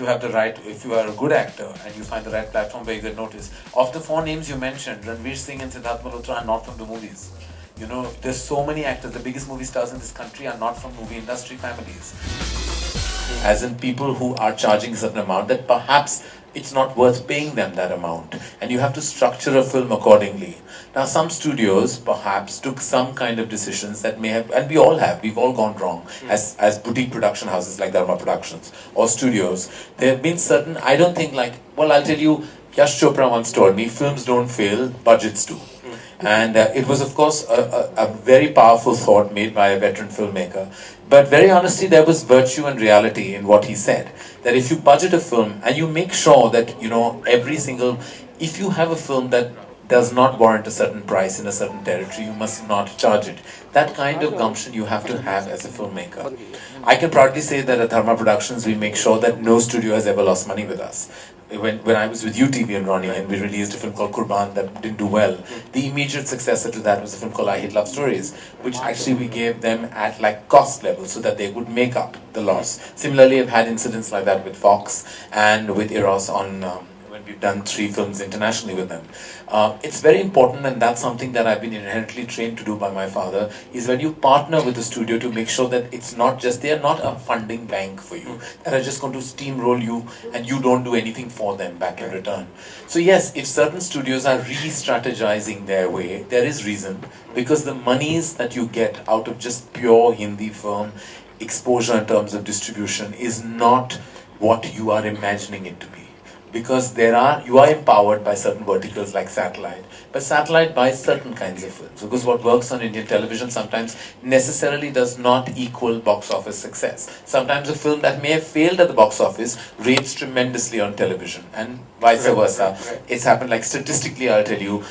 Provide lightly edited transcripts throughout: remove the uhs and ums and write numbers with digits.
you have the right, if you are a good actor and you find the right platform where you get noticed. Of the four names you mentioned, Ranveer Singh and Siddharth Malhotra are not from the movies. You know, there's so many actors. The biggest movie stars in this country are not from movie industry families. As in people who are charging a certain amount that perhaps it's not worth paying them that amount. And you have to structure a film accordingly. Now some studios perhaps took some kind of decisions that may have, and we all have, we've all gone wrong as boutique production houses like Dharma Productions or studios. There have been certain, I don't think like, well I'll tell you, Yash Chopra once told me, films don't fail, budgets do. And it was, of course, a very powerful thought made by a veteran filmmaker. But very honestly, there was virtue and reality in what he said. That if you budget a film and you make sure that, you know, every single... If you have a film that does not warrant a certain price in a certain territory, you must not charge it. That kind of gumption you have to have as a filmmaker. I can proudly say that at Dharma Productions, we make sure that no studio has ever lost money with us. When I was with UTV and Ronnie and we released a film called Kurban that didn't do well, the immediate successor to that was a film called I Hate Love Stories, which actually we gave them at like cost level so that they would make up the loss. Similarly, I've had incidents like that with Fox and with Eros on when we've done 3 films internationally with them. It's very important, and that's something that I've been inherently trained to do by my father, is when you partner with the studio to make sure that it's not just, they are not a funding bank for you, that are just going to steamroll you and you don't do anything for them back in return. So yes, if certain studios are re-strategizing their way, there is reason, because the monies that you get out of just pure Hindi film exposure in terms of distribution is not what you are imagining it to be. Because you are empowered by certain verticals like satellite, but satellite buys certain kinds of films, because what works on Indian television sometimes necessarily does not equal box office success. Sometimes a film that may have failed at the box office rates tremendously on television, and vice versa. It's happened, like statistically I'll tell you,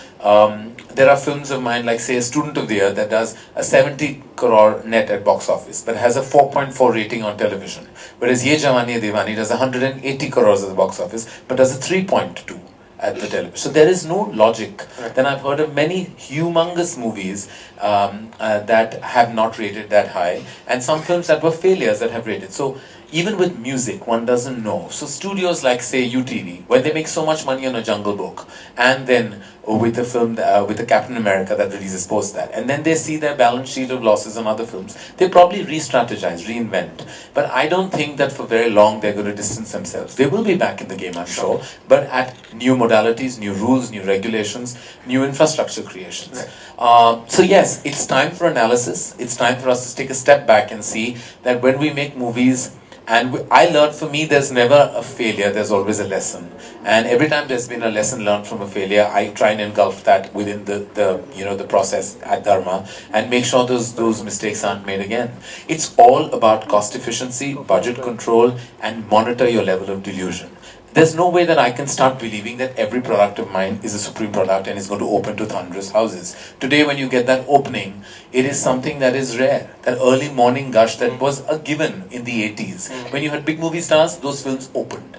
there are films of mine like say A Student of the Year that does a 70 crore net at box office but has a 4.4 rating on television, whereas Ye Jawani Hai Diwani does 180 crores at the box office but does a 3.2 at the television. So there is no logic. Then I've heard of many humongous movies that have not rated that high, and some films that were failures that have rated. So even with music, one doesn't know. So studios like say UTV, when they make so much money on a Jungle Book, and then with the film, with the Captain America that releases post that, and then they see their balance sheet of losses on other films, they probably re-strategize, reinvent. But I don't think that for very long they're going to distance themselves. They will be back in the game, I'm sure, but at new modalities, new rules, new regulations, new infrastructure creations. So yes, it's time for analysis. It's time for us to take a step back and see that when we make movies, and I learned, for me, there's never a failure, there's always a lesson. And every time there's been a lesson learned from a failure, I try and engulf that within the process at Dharma and make sure those mistakes aren't made again. It's all about cost efficiency, budget control, and monitor your level of delusion. There's no way that I can start believing that every product of mine is a supreme product and is going to open to thunderous houses. Today when you get that opening, it is something that is rare. That early morning gush that was a given in the 80s. When you had big movie stars, those films opened,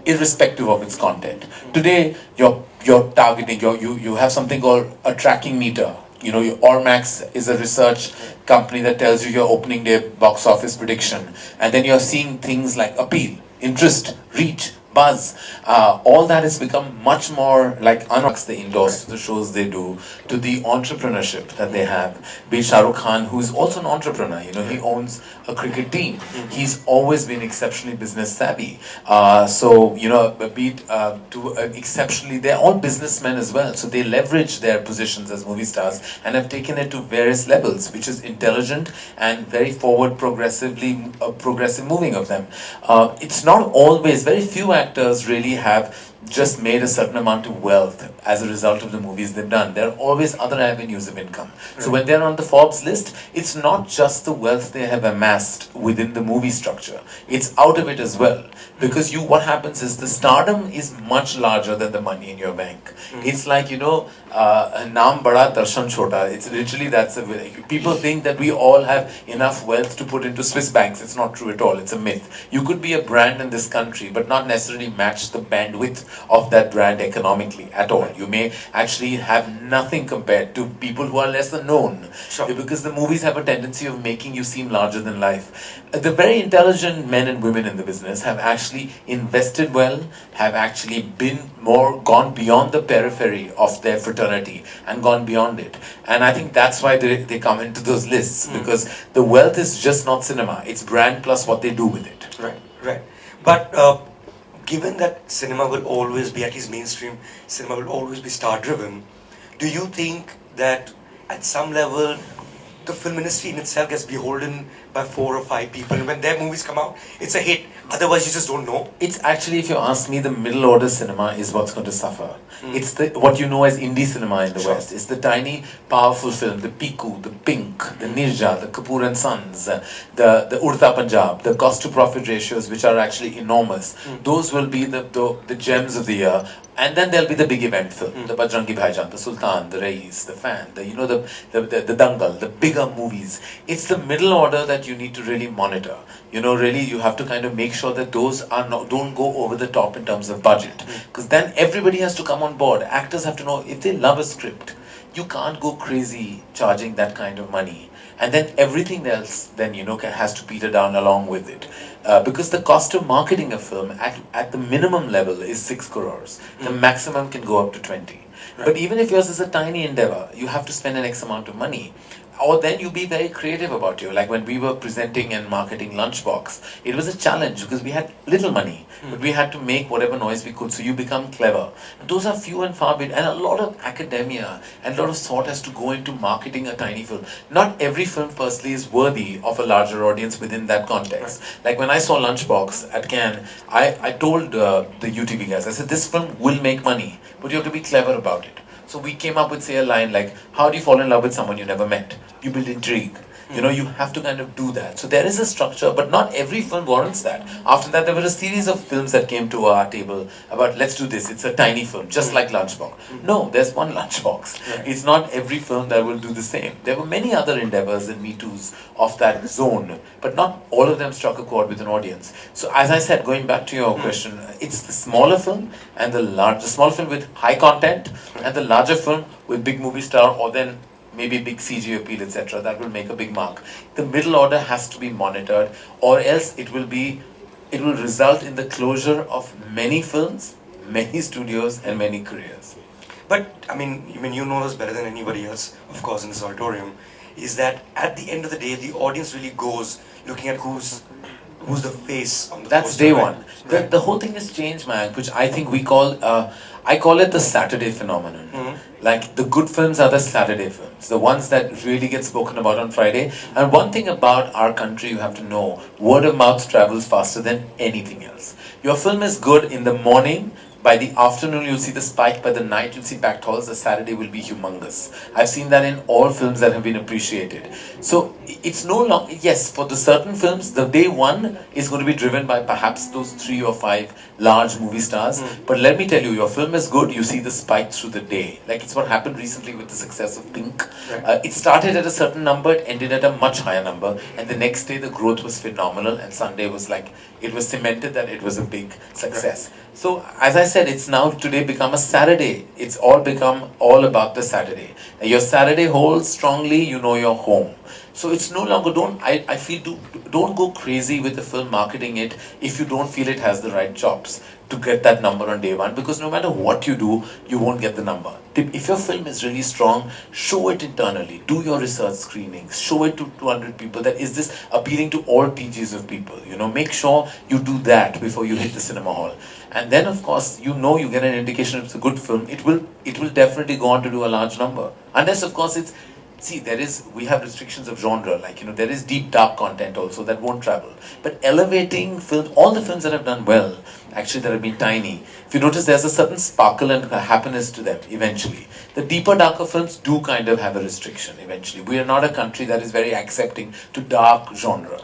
irrespective of its content. Today, you're targeting, you have something called a tracking meter. You know, your Ormax is a research company that tells you your opening day box office prediction. And then you're seeing things like appeal, interest, reach, buzz. All that has become much more like unlocks they endorse to the shows they do, to the entrepreneurship that they have. Be Shah Rukh Khan, who's also an entrepreneur, you know, he owns a cricket team. He's always been exceptionally business savvy. So, you know, exceptionally, they're all businessmen as well. So they leverage their positions as movie stars and have taken it to various levels, which is intelligent and very forward, progressive moving of them. It's not always, very few actors really have just made a certain amount of wealth as a result of the movies they've done. There are always other avenues of income. So when they're on the Forbes list, it's not just the wealth they have amassed within the movie structure. It's out of it as well. Because what happens is the stardom is much larger than the money in your bank. It's like, you know, naam bada darshan chota. It's literally, people think that we all have enough wealth to put into Swiss banks. It's not true at all. It's a myth. You could be a brand in this country, but not necessarily match the bandwidth of that brand economically at all. You may actually have nothing compared to people who are lesser known. Sure. Because the movies have a tendency of making you seem larger than life. The very intelligent men and women in the business have actually invested well, have actually gone beyond the periphery of their fraternity and gone beyond it. And I think that's why they come into those lists, because the wealth is just not cinema, it's brand plus what they do with it. Right, right. But given that cinema will always be, at least mainstream cinema will always be star driven, do you think that at some level the film industry in itself gets beholden by 4 or 5 people, and when their movies come out, it's a hit, otherwise you just don't know? It's actually, if you ask me, the middle order cinema is what's going to suffer. It's what you know as indie cinema in the West. It's the tiny, powerful film, the Piku, the Pink, the Nirja, the Kapoor and Sons, the Urta Punjab, the cost to profit ratios, which are actually enormous. Those will be the gems of the year. And then there'll be the big event film, the Bajrangi Bhaijaan, the Sultan, the Rais, the Fan, the Dangal, the bigger movies. It's the middle order that you need to really monitor. Really you have to kind of make sure that those don't go over the top in terms of budget. Because then everybody has to come on board. Actors have to know if they love a script, you can't go crazy charging that kind of money. And then everything else then has to peter down along with it, because the cost of marketing a film at the minimum level is 6 crores. The maximum can go up to 20. But even if yours is a tiny endeavor, you have to spend an X amount of money. Or then you be very creative about you. Like when we were presenting and marketing Lunchbox, it was a challenge because we had little money, but we had to make whatever noise we could. So you become clever. Those are few and far between, and a lot of academia and a lot of thought has to go into marketing a tiny film. Not every film, firstly, is worthy of a larger audience within that context. Like when I saw Lunchbox at Cannes, I told the UTV guys, I said, this film will make money, but you have to be clever about it. So we came up with, say, a line like, how do you fall in love with someone you never met? You build intrigue. You have to kind of do that. So there is a structure, but not every film warrants that. After that, there were a series of films that came to our table about, let's do this. It's a tiny film, just like Lunchbox. No, there's one Lunchbox. It's not every film that will do the same. There were many other endeavors and Me Too's of that zone, but not all of them struck a chord with an audience. So as I said, going back to your question, it's the smaller film and the small film with high content and the larger film with big movie star, or then maybe big CG appeal, etc. That will make a big mark. The middle order has to be monitored, or else it will result in the closure of many films, many studios, and many careers. But I mean, you know this better than anybody else, of course, in this auditorium, is that at the end of the day, the audience really goes looking at who's the face on the That's poster, day right? one. The whole thing has changed, man, which I think I call it the Saturday phenomenon. Like the good films are the Saturday films, the ones that really get spoken about on Friday. And one thing about our country you have to know, word of mouth travels faster than anything else. Your film is good in the morning, by the afternoon you'll see the spike, by the night you'll see packed halls, the Saturday will be humongous. I've seen that in all films that have been appreciated. So it's no longer, yes, for the certain films, the day one is going to be driven by perhaps those 3 or 5 large movie stars. But let me tell you, your film is good, you see the spike through the day. Like it's what happened recently with the success of Pink. It started at a certain number, it ended at a much higher number, and the next day the growth was phenomenal, and Sunday was like, it was cemented that it was a big success. So as I said, it's now today become a Saturday. It's all become all about the Saturday. Your Saturday holds strongly, you're home. So it's no longer, don't go crazy with the film, marketing it if you don't feel it has the right chops to get that number on day one, because no matter what you do, you won't get the number. If your film is really strong, show it internally, do your research screenings, show it to 200 people, that is this appealing to all PGs of people, make sure you do that before you hit the cinema hall. And then of course, you get an indication it's a good film, it will definitely go on to do a large number. Unless of course we have restrictions of genre, there is deep dark content also that won't travel. But elevating films, all the films that have done well, actually that have been tiny, if you notice there's a certain sparkle and happiness to them eventually. The deeper, darker films do kind of have a restriction eventually. We are not a country that is very accepting to dark genre.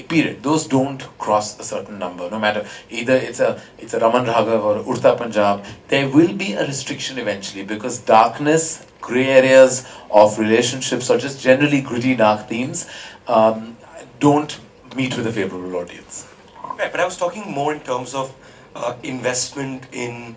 Period. Those don't cross a certain number. No matter either it's a Raman Raghav or Urta Punjab, there will be a restriction eventually, because darkness, grey areas of relationships, or just generally gritty dark themes, don't meet with a favorable audience. Right, but I was talking more in terms of investment in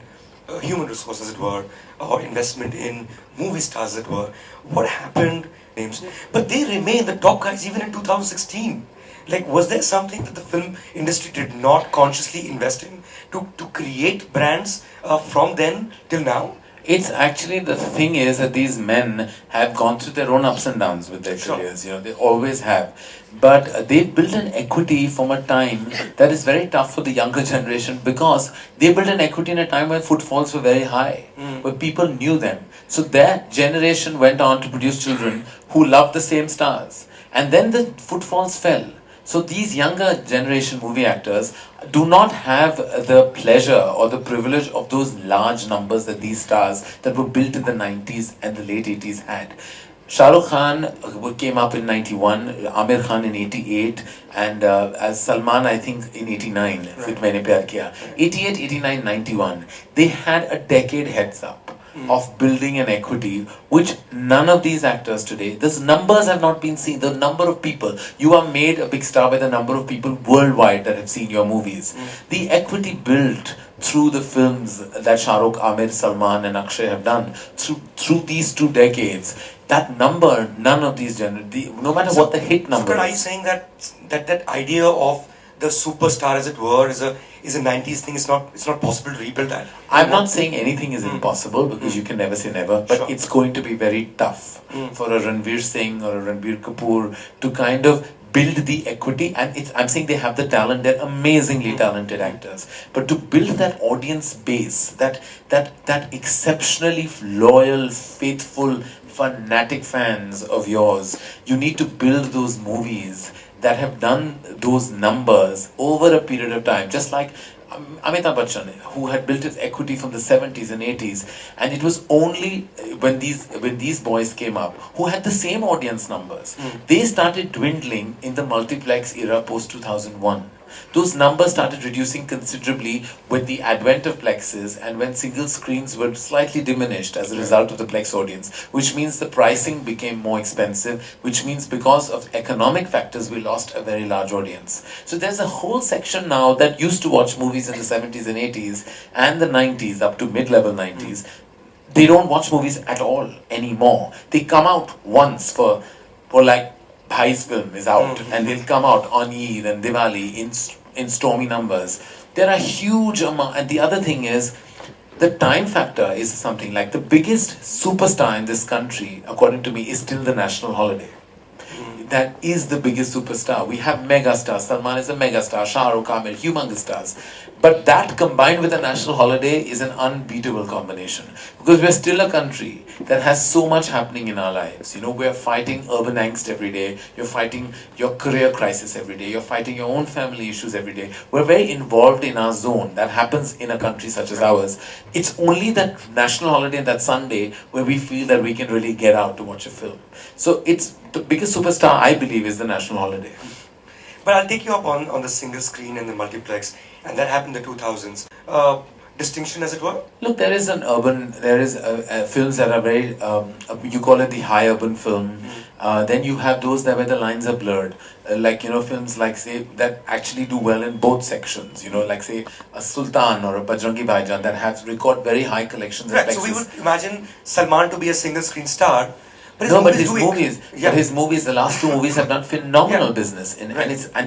human resource, as it were, or investment in movie stars, as it were. What happened? Names, but they remain the top guys even in 2016. Like, was there something that the film industry did not consciously invest in to create brands from then till now? It's actually, the thing is that these men have gone through their own ups and downs with their careers, they always have. But they've built an equity from a time that is very tough for the younger generation, because they built an equity in a time when footfalls were very high, where people knew them. So their generation went on to produce children who loved the same stars. And then the footfalls fell. So these younger generation movie actors do not have the pleasure or the privilege of those large numbers that these stars that were built in the 90s and the late 80s had. Shah Rukh Khan came up in 91, Amir Khan in 88, and as Salman, I think, in 89, Fir Maine Pyar Kiya. 88, 89, 91. They had a decade heads up of building an equity, which none of these actors today, those numbers have not been seen. The number of people, you are made a big star by the number of people worldwide that have seen your movies. The equity built through the films that Shah Rukh, Amir, Salman and Akshay have done through these 2 decades, that number, none of these no matter what the hit number are you saying that idea of the superstar, as it were, is a 90s thing? It's not possible to rebuild that. I'm not saying anything is impossible, because you can never say never, but it's going to be very tough for a Ranveer Singh or a Ranbir Kapoor to kind of build the equity. And I'm saying they have the talent, they're amazingly talented actors, but to build that audience base, that exceptionally loyal, faithful, fanatic fans of yours, you need to build those movies that have done those numbers over a period of time, just like Amitabh Bachchan, who had built his equity from the 70s and 80s, and it was only when these boys came up, who had the same audience numbers, they started dwindling in the multiplex era post 2001. Those numbers started reducing considerably with the advent of plexes, and when single screens were slightly diminished as a result of the plex audience, which means the pricing became more expensive, which means because of economic factors we lost a very large audience. So there's a whole section now that used to watch movies in the 70s and 80s and the 90s up to mid-level 90s. They don't watch movies at all anymore. They come out once for like Bhai's film is out, and they'll come out on Eid and Diwali in stormy numbers. There are huge amount, and the other thing is, the time factor is something like the biggest superstar in this country, according to me, is still the national holiday. That is the biggest superstar. We have mega stars. Salman is a mega star. Shah Rukh, Amir, humongous stars. But that combined with a national holiday is an unbeatable combination. Because we're still a country that has so much happening in our lives. We're fighting urban angst every day. You're fighting your career crisis every day. You're fighting your own family issues every day. We're very involved in our zone. That happens in a country such as ours. It's only that national holiday and that Sunday where we feel that we can really get out to watch a film. So it's the biggest superstar, I believe, is the national holiday. But I'll take you up on the single screen and the multiplex, and that happened in the 2000s. Distinction, as it were? Look, there is films that are very, you call it the high urban film. Then you have those where the lines are blurred. Films like, say, that actually do well in both sections. Like, say, a Sultan or a Bajrangi Bhaijaan that have record very high collections. Right, so we would imagine Salman to be a single screen star. But his movies, the last 2 movies have done phenomenal business. And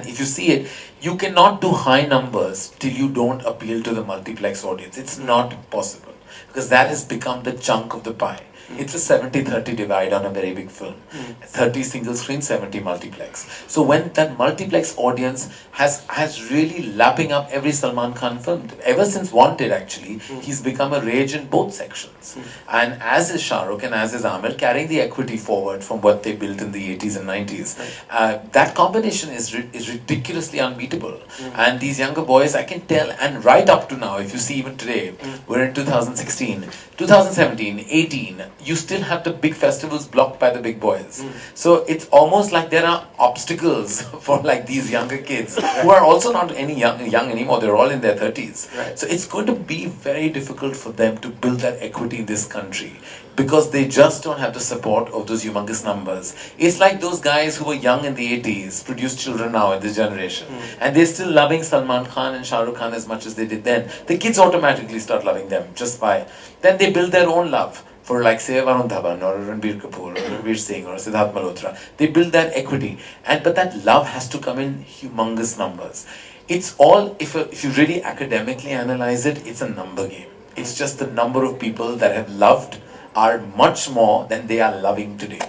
if you see it, you cannot do high numbers till you don't appeal to the multiplex audience. It's not possible. Because that has become the chunk of the pie. It's a 70-30 divide on a very big film. 30 single screen, 70 multiplex. So when that multiplex audience has really lapping up every Salman Khan film, ever since Wanted actually, he's become a rage in both sections. And as is Shah Rukh and as is Amir, carrying the equity forward from what they built in the 80s and 90s. That combination is ridiculously unbeatable. And these younger boys, I can tell, and right up to now, if you see even today, we're in 2016, 2017, 18, you still have the big festivals blocked by the big boys. So it's almost like there are obstacles for like these younger kids who are also not any young anymore. They're all in their 30s. Right. So it's going to be very difficult for them to build that equity in this country because they just don't have the support of those humongous numbers. It's like those guys who were young in the 80s produce children now in this generation, and they're still loving Salman Khan and Shah Rukh Khan as much as they did then. The kids automatically start loving them just by then they build their own love for, like, say, Varun Dhawan or Ranbir Kapoor or Ranveer Singh or Siddharth Malhotra. They build that equity, but that love has to come in humongous numbers. It's all, if you really academically analyze it, it's a number game. It's just the number of people that have loved are much more than they are loving today.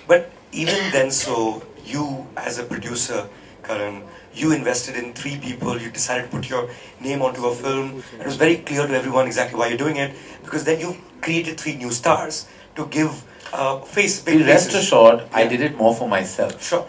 But even then, so you as a producer, Karan, you invested in 3 people, you decided to put your name onto a film, and it was very clear to everyone exactly why you're doing it, because then you created 3 new stars to give face, big Rest faces. assured, I Yeah. did it more for myself. Sure.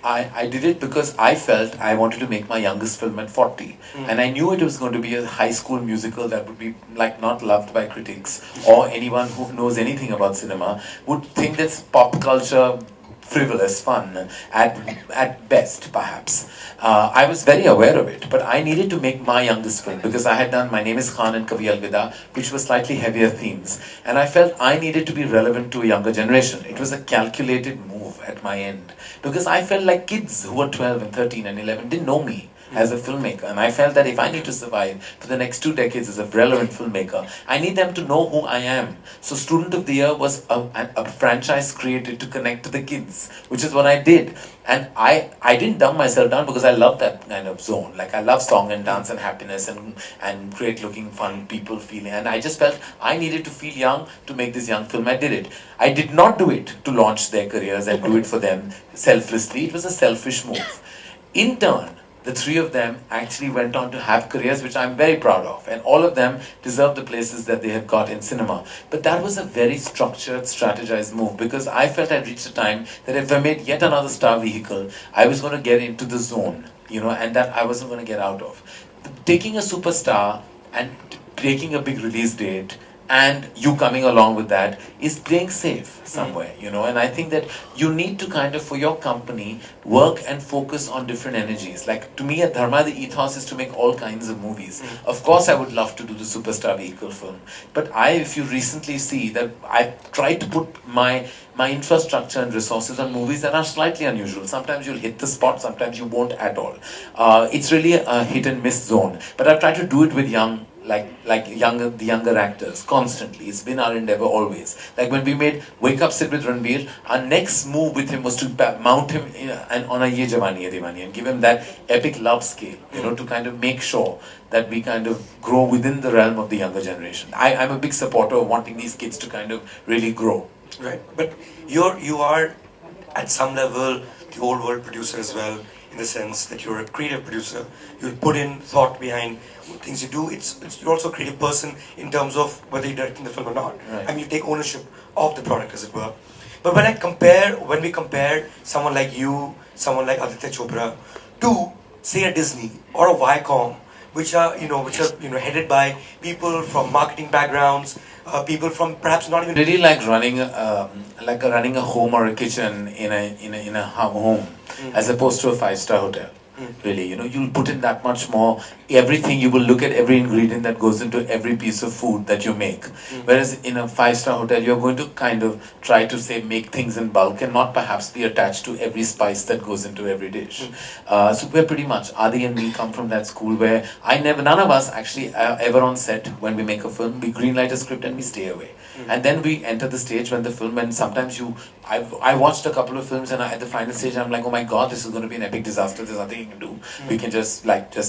I did it because I felt I wanted to make my youngest film at 40. And I knew it was going to be a high school musical that would be like not loved by critics or anyone who knows anything about cinema would think that's pop culture frivolous fun at best, perhaps. I was very aware of it, but I needed to make my youngest film because I had done My Name is Khan and Kabhi Alvida, which were slightly heavier themes, and I felt I needed to be relevant to a younger generation. It was a calculated move at my end because I felt like kids who were 12 and 13 and 11 didn't know me as a filmmaker, and I felt that if I need to survive for the next 2 decades as a relevant filmmaker, I need them to know who I am. So Student of the Year was a franchise created to connect to the kids, which is what I did. And I didn't dumb myself down because I love that kind of zone. Like I love song and dance and happiness and great looking fun people feeling, and I just felt I needed to feel young to make this young film. I did it. I did not do it to launch their careers and do it for them selflessly. It was a selfish move. In turn, the 3 of them actually went on to have careers which I'm very proud of, and all of them deserve the places that they have got in cinema. But that was a very structured, strategized move because I felt I'd reached a time that if I made yet another star vehicle, I was going to get into the zone, and that I wasn't going to get out of. Taking a superstar and taking a big release date and you coming along with that is playing safe somewhere, and I think that you need to kind of, for your company, work and focus on different energies. Like to me at Dharma, the ethos is to make all kinds of movies. Of course I would love to do the superstar vehicle film, but if you recently see that I tried to put my infrastructure and resources on movies that are slightly unusual. Sometimes you'll hit the spot, sometimes you won't at all. It's really a hit and miss zone, but I've tried to do it with the younger actors constantly. It's been our endeavor always. Like when we made Wake Up Sid with Ranbir, our next move with him was to mount him on a Ye Jawani Hai Diwani and give him that epic love scale, to kind of make sure that we kind of grow within the realm of the younger generation. I'm a big supporter of wanting these kids to kind of really grow. Right. But you are at some level the old world producer as well, in the sense that you're a creative producer. You'll put in thought behind things you do. You're also a creative person in terms of whether you're directing the film or not. Right. I mean, you take ownership of the product, as it were. But when we compare someone like you, someone like Aditya Chopra, to say a Disney or a Viacom, which are headed by people from marketing backgrounds, people from perhaps not even Really like running running a home or a kitchen in a home, as opposed to a 5-star hotel. Really, you'll put in that much more. Everything, you will look at every ingredient that goes into every piece of food that you make. Whereas in a 5-star hotel, you're going to kind of try to make things in bulk and not perhaps be attached to every spice that goes into every dish. So we're pretty much, Adi and me come from that school where none of us actually ever on set when we make a film, we greenlight a script and we stay away. And then we enter the stage when the film, and sometimes I watched a couple of films and at the final stage I'm like, oh my god, this is going to be an epic disaster, there's nothing you can do. We can just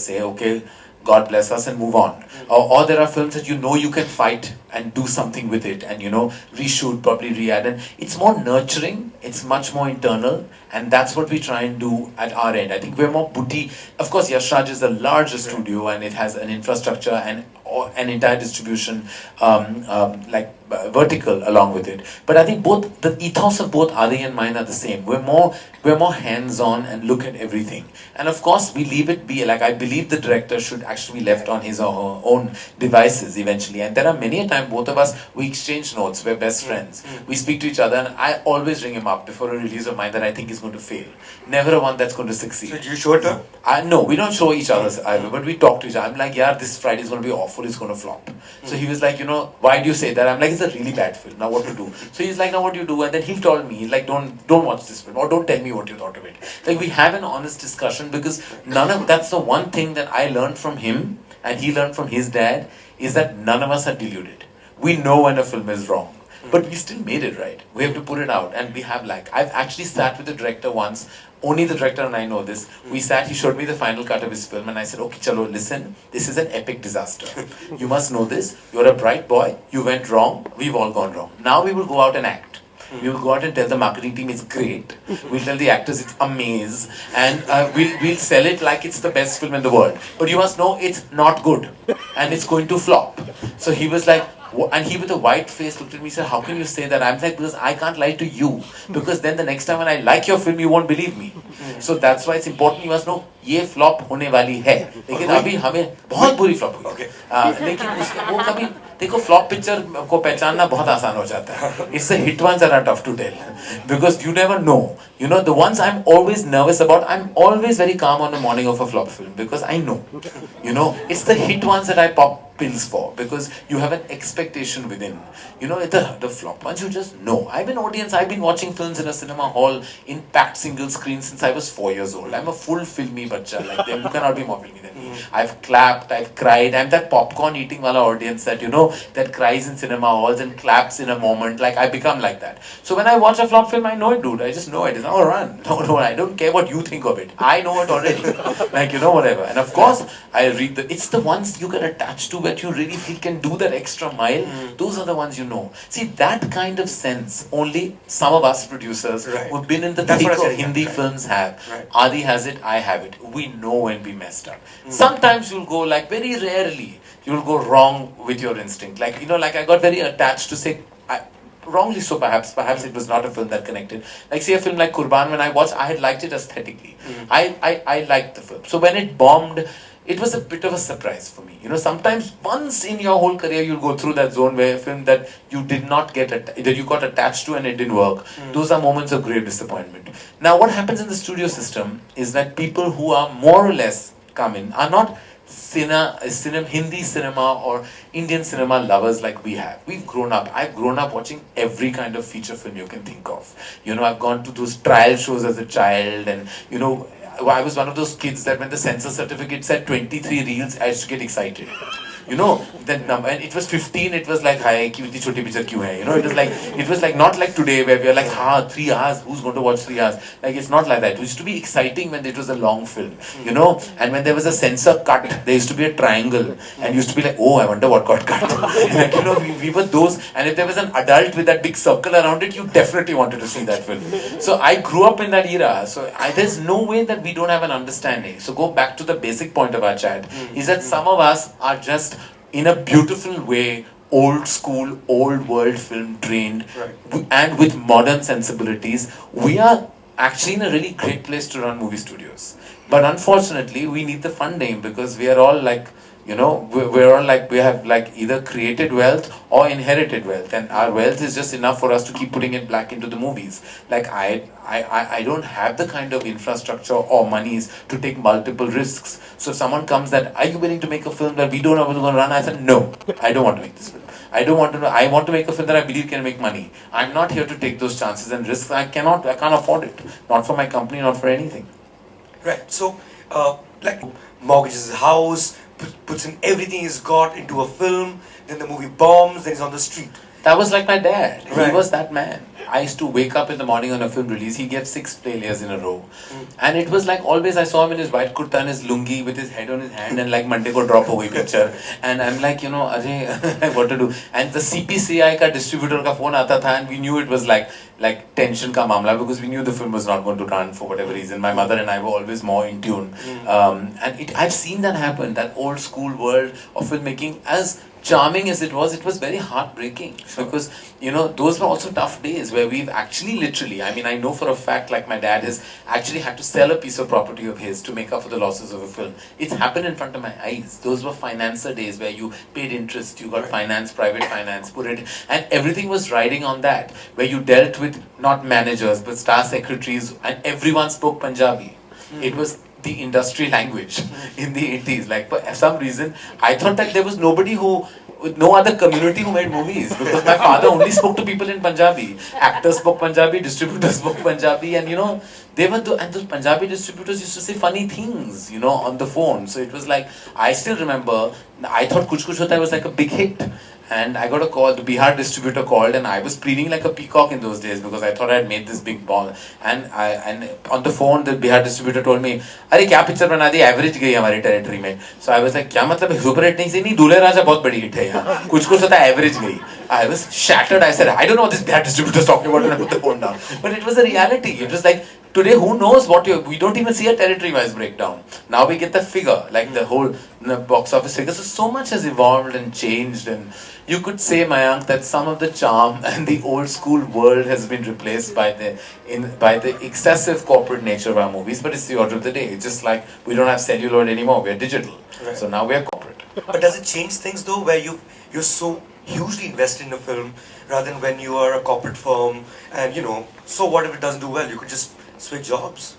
say, okay, God bless us and move on. Or there are films that you can fight and do something with it and reshoot, probably re-add, and it's more nurturing, it's much more internal, and that's what we try and do at our end. I think we're more boutique. Of course, Yash Raj is the largest studio and it has an infrastructure and an entire distribution vertical along with it. But I think both the ethos of both Adi and mine are the same. We're more hands-on and look at everything. And of course, we leave it be. Like I believe the director should actually be left on his or her own devices eventually. And there are many a time both of us we exchange notes. We're best friends. We speak to each other, and I always ring him up before a release of mine that I think is going to fail. Never a one that's going to succeed. So do you show it to her? No, we don't show each other either, but we talk to each other. I'm like, yeah, this Friday is going to be awful, it's going to flop. So he was like, why do you say that? I'm like, it's a really bad film, now what to do? So he's like, now what do you do? And then he told me, he's like, don't watch this film, or don't tell me what you thought of it. Like, we have an honest discussion, because that's the one thing that I learned from him, and he learned from his dad, is that none of us are deluded. We know when a film is wrong. But we still made it right. We have to put it out, and we have I've actually sat with the director once. Only the director and I know this. We sat, he showed me the final cut of his film, and I said, okay, chalo, listen, this is an epic disaster. You must know this. You're a bright boy. You went wrong. We've all gone wrong. Now we will go out and act. We will go out and tell the marketing team it's great. We'll tell the actors it's amazing. And we'll sell it like it's the best film in the world. But you must know it's not good. And it's going to flop. So he was like, and he with a white face looked at me and said, how can you say that? I'm like, because I can't lie to you. Because then the next time when I like your film, you won't believe me. So that's why it's important. You must know, ये flop होने वाली है. लेकिन अभी हमें बहुत बुरी flop हुई. लेकिन उसका वो कभी देखो flop picture को पहचानना बहुत आसान हो जाता है. It's the hit ones that are tough to tell, because you never know. The ones I'm always nervous about, I'm always very calm on the morning of a flop film, because I know. It's the hit ones that I pop pills for, because you have an expectation within. The flop ones, you just know. I've been watching films in a cinema hall in packed single screen since I was 4 years old. I'm a full filmy bacha like them. You cannot be more filmy than me. I've clapped, I've cried. I'm that popcorn eating wala audience that that cries in cinema halls and claps in a moment. Like, I become like that. So when I watch a flop film, I know it, dude. I just know it. It's not a run. No, I don't care what you think of it. I know it already. Whatever. And of course, I read it's the ones you get attached to that you really feel can do that extra mile. Those are the ones you know. See, that kind of sense only some of us producers who've been in the thick of Hindi films have. Adi has it, I have it. We know when we messed up. Sometimes you'll go, very rarely, you'll go wrong with your instinct. I got very attached to say, wrongly so perhaps it was not a film that connected. Say a film like Kurban, when I watched, I had liked it aesthetically. I liked the film. So when it bombed, it was a bit of a surprise for me. Sometimes once in your whole career you'll go through that zone where a film that you did not that you got attached to and it didn't work. Those are moments of great disappointment. Now what happens in the studio system is that people who are more or less come in are not Hindi cinema or Indian cinema lovers like we have. I've grown up watching every kind of feature film you can think of. I've gone to those trial shows as a child, and I was one of those kids that when the censor certificate said 23 reels, I used to get excited. That number, and it was 15, it was like, hi, kitni choti picture kyun hai? It was like not like today where we are like, 3 hours, who's going to watch 3 hours? It's not like that. It used to be exciting when it was a long film, and when there was a censor cut, there used to be a triangle, and used to be like, oh, I wonder what got cut. We were those, and if there was an adult with that big circle around it, you definitely wanted to see that film. So I grew up in that era, so there's no way that we don't have an understanding. So go back to the basic point of our chat, is that some of us are just in a beautiful way, old school, old world film trained, and with modern sensibilities. We are actually in a really great place to run movie studios. But unfortunately, we need the funding, because we are all we have either created wealth or inherited wealth, and our wealth is just enough for us to keep putting it back into the movies. I don't have the kind of infrastructure or monies to take multiple risks. So if someone comes that, are you willing to make a film that we don't know what's going to run? I said, no, I don't want to make this film. I want to make a film that I believe can make money. I'm not here to take those chances and risks. I can't afford it. Not for my company, not for anything. Right. So, mortgages his house, puts in everything he's got into a film, then the movie bombs, then he's on the street. That was like my dad. He was that man. I used to wake up in the morning on a film release. He gets 6 failures in a row. And it was like always I saw him in his white kurta and his lungi with his head on his hand, and Monday ko drop ho gayi picture. And I'm like, what to do? And the CPCI ka distributor ka phone aata tha, and we knew it was like, like tension ka mamla, because we knew the film was not going to run for whatever reason. My mother and I were always more in tune. And I've seen that happen, that old school world of filmmaking. As charming as it was very heartbreaking, because those were also tough days where we've actually literally, I mean, I know for a fact, like, my dad has actually had to sell a piece of property of his to make up for the losses of a film. It's happened in front of my eyes. Those were financer days where you paid interest, you got finance, private finance, put it, and everything was riding on that, where you dealt with not managers but star secretaries, and everyone spoke Punjabi. It was the industry language in the 80s. Like, for some reason, I thought that there was nobody no other community who made movies, because my father only spoke to people in Punjabi. Actors spoke Punjabi, distributors spoke Punjabi, and they were and those Punjabi distributors used to say funny things, on the phone. So it was like, I still remember, I thought Kuch Kuch Hota Hai was like a big hit. And I got a call, the Bihar distributor called, and I was preening like a peacock in those days because I thought I had made this big ball. And on the phone, the Bihar distributor told me, "Arey, kya picture bana di? Average gayi hamari territory mein." So I was like, "Kya matlab hai? Super hit nahi se nahi, Dulhe Raja bahut badi hit hai yahan. Kuch kuch hota average gayi." I was shattered. I said, "I don't know what this Bihar distributor is talking about," and I put the phone down. But it was a reality. It was like, today, who knows we don't even see a territory-wise breakdown. Now we get the figure, like the whole box office figure. So much has evolved and changed, and you could say, Mayank, that some of the charm and the old school world has been replaced by the excessive corporate nature of our movies. But it's the order of the day. It's just like we don't have celluloid anymore. We're digital. Right. So now we're corporate. But does it change things though, where you're so hugely invested in a film, rather than when you are a corporate firm and so what if it doesn't do well? You could just switch jobs.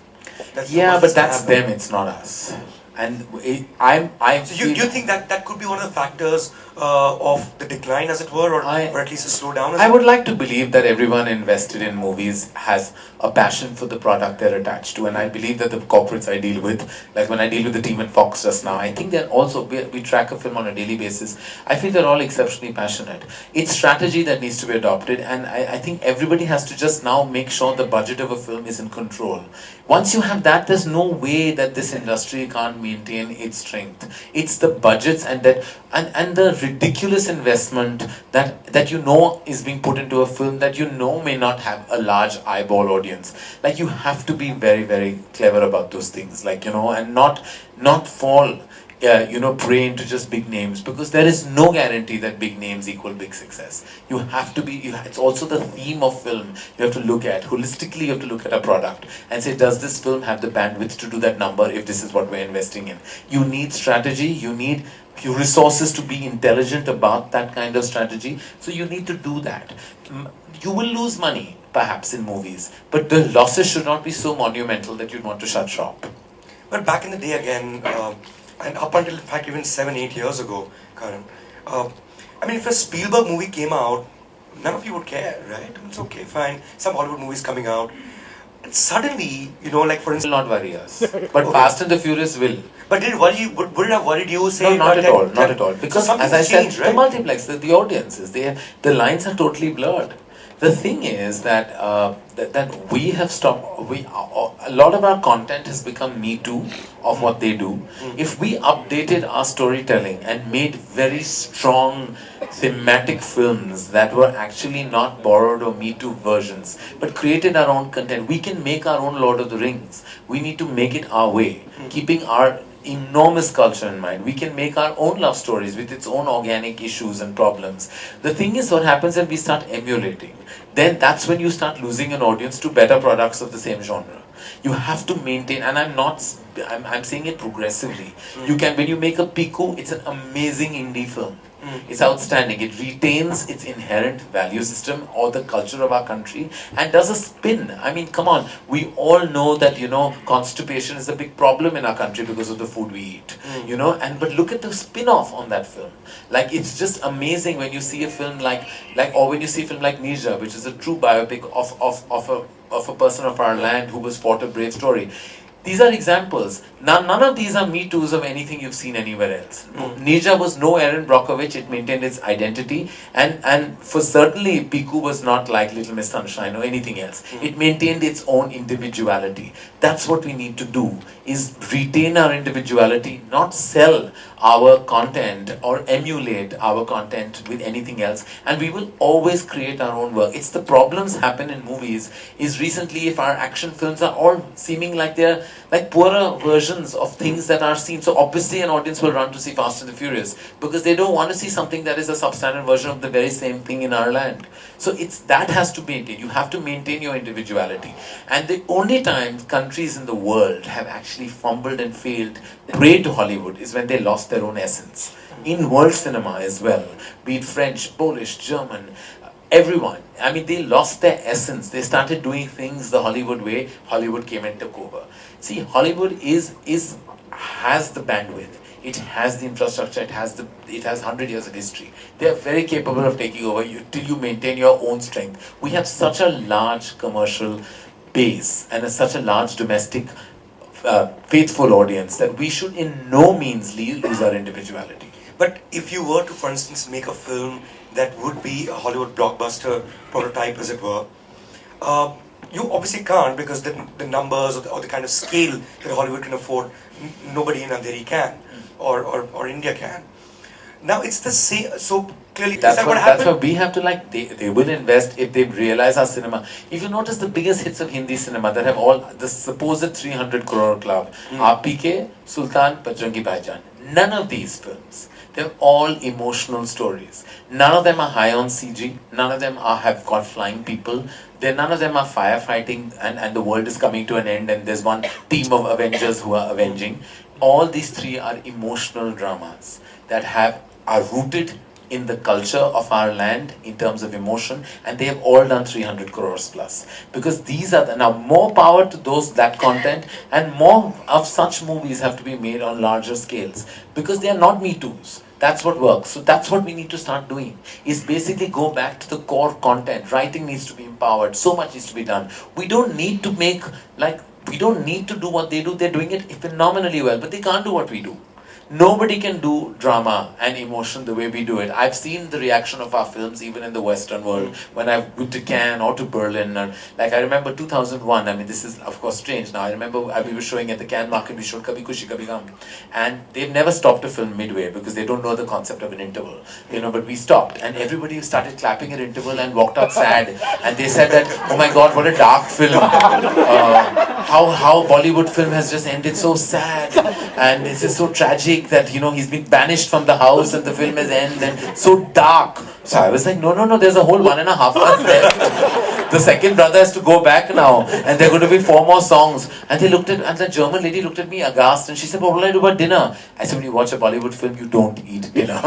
But that's them. It's not us. And So you think that could be one of the factors of the decline, as it were, or at least a slowdown? I would like to believe that everyone invested in movies has a passion for the product they're attached to, and I believe that the corporates I deal with, like when I deal with the team at Fox just now, I think they're also, we track a film on a daily basis. I feel they're all exceptionally passionate. It's strategy that needs to be adopted, and I think everybody has to just now make sure the budget of a film is in control. Once you have that, there's no way that this industry can't maintain its strength. It's the budgets and the ridiculous investment that is being put into a film that may not have a large eyeball audience. Like, you have to be very, very clever about those things, like, and not fall prey into just big names, because there is no guarantee that big names equal big success. You have to be, it's also the theme of film you have to look at. Holistically, you have to look at a product and say, does this film have the bandwidth to do that number if this is what we're investing in? You need strategy, you need resources to be intelligent about that kind of strategy, so you need to do that. You will lose money, perhaps, in movies, but the losses should not be so monumental that you'd want to shut shop. But back in the day again, and up until, in fact, even 7-8 years ago, Karan, I mean, if a Spielberg movie came out, none of you would care, right? It's okay, fine. Some Hollywood movies coming out. And suddenly, like, for instance... Will not worry us. But okay. Fast and the Furious will. But did it worry you? Would it have worried you? Say, no, not at all. Not at all. Because, so as I said, right? the multiplex, the audiences, the lines are totally blurred. The thing is that that we have stopped. A lot of our content has become Me Too of what they do. If we updated our storytelling and made very strong thematic films that were actually not borrowed or Me Too versions, but created our own content, we can make our own Lord of the Rings. We need to make it our way, keeping our enormous culture in mind. We can make our own love stories with its own organic issues and problems. The thing is, what happens when we start emulating, then that's when you start losing an audience to better products of the same genre. You have to maintain, and I'm saying it progressively. You can, when you make a Piku, it's an amazing indie film. It's outstanding. It retains its inherent value system or the culture of our country and does a spin. I mean, come on. We all know that, constipation is a big problem in our country because of the food we eat. But look at the spin-off on that film. Like, it's just amazing when you see a film or when you see a film like Mirza, which is a true biopic of a person of our land who was fought a brave story. These are examples. None of these are Me Too's of anything you've seen anywhere else. Nirja was no Aaron Brockovich, it maintained its identity, and for certainly Piku was not like Little Miss Sunshine or anything else. It maintained its own individuality. That's what we need to do, is retain our individuality, not sell our content or emulate our content with anything else, and we will always create our own work. It's the problems happen in movies is recently if our action films are all seeming like they're like poorer versions of things that are seen. So obviously an audience will run to see Fast and the Furious because they don't want to see something that is a substandard version of the very same thing in our land. So it's that has to be maintained. You have to maintain your individuality. And the only time countries in the world have actually fumbled and failed prey to Hollywood is when they lost their own essence. In world cinema as well, be it French, Polish, German, everyone. I mean, they lost their essence. They started doing things the Hollywood way. Hollywood came and took over. See, Hollywood has the bandwidth. It has the infrastructure. It has 100 years of history. They are very capable of taking over you till you maintain your own strength. We have such a large commercial base and such a large domestic faithful audience that we should in no means lose our individuality. But if you were to, for instance, make a film that would be a Hollywood blockbuster prototype, as it were, you obviously can't because the numbers or the kind of scale that Hollywood can afford, nobody in Andheri can, or India can. Now it's the same. So clearly, That's what happened? that's what we have to like. They will invest if they realize our cinema. If you notice the biggest hits of Hindi cinema that have all the supposed 300 crore club, are PK, Sultan, Bajrangi Bhaijaan. None of these films. They're all emotional stories. None of them are high on CG. None of them have got flying people. None of them are firefighting and the world is coming to an end and there's one team of Avengers who are avenging. All these three are emotional dramas that are rooted in the culture of our land in terms of emotion, and they have all done 300 crores plus. Because these are now more power to that content, and more of such movies have to be made on larger scales because they are not Me Too's. That's what works. So that's what we need to start doing, is basically go back to the core content. Writing needs to be empowered. So much needs to be done. We don't need to we don't need to do what they do. They're doing it phenomenally well, but they can't do what we do. Nobody can do drama and emotion the way we do it. I've seen the reaction of our films even in the Western world when I've been to Cannes or to Berlin. Or, like I remember 2001, I mean this is of course strange now. I remember we were showing at the Cannes market, we showed Kabhi Khushi Kabhi Gham. And they've never stopped a film midway because they don't know the concept of an interval. But we stopped and everybody started clapping at interval and walked out sad. And they said that, oh my God, what a dark film. How Bollywood film has just ended so sad. And this is so tragic that he's been banished from the house and the film has ended and so dark. So I was like, no, there's a whole 1.5 months left. The second brother has to go back now and there are going to be 4 more songs. And the German lady looked at me aghast and she said, what will I do about dinner? I said, when you watch a Bollywood film, you don't eat dinner.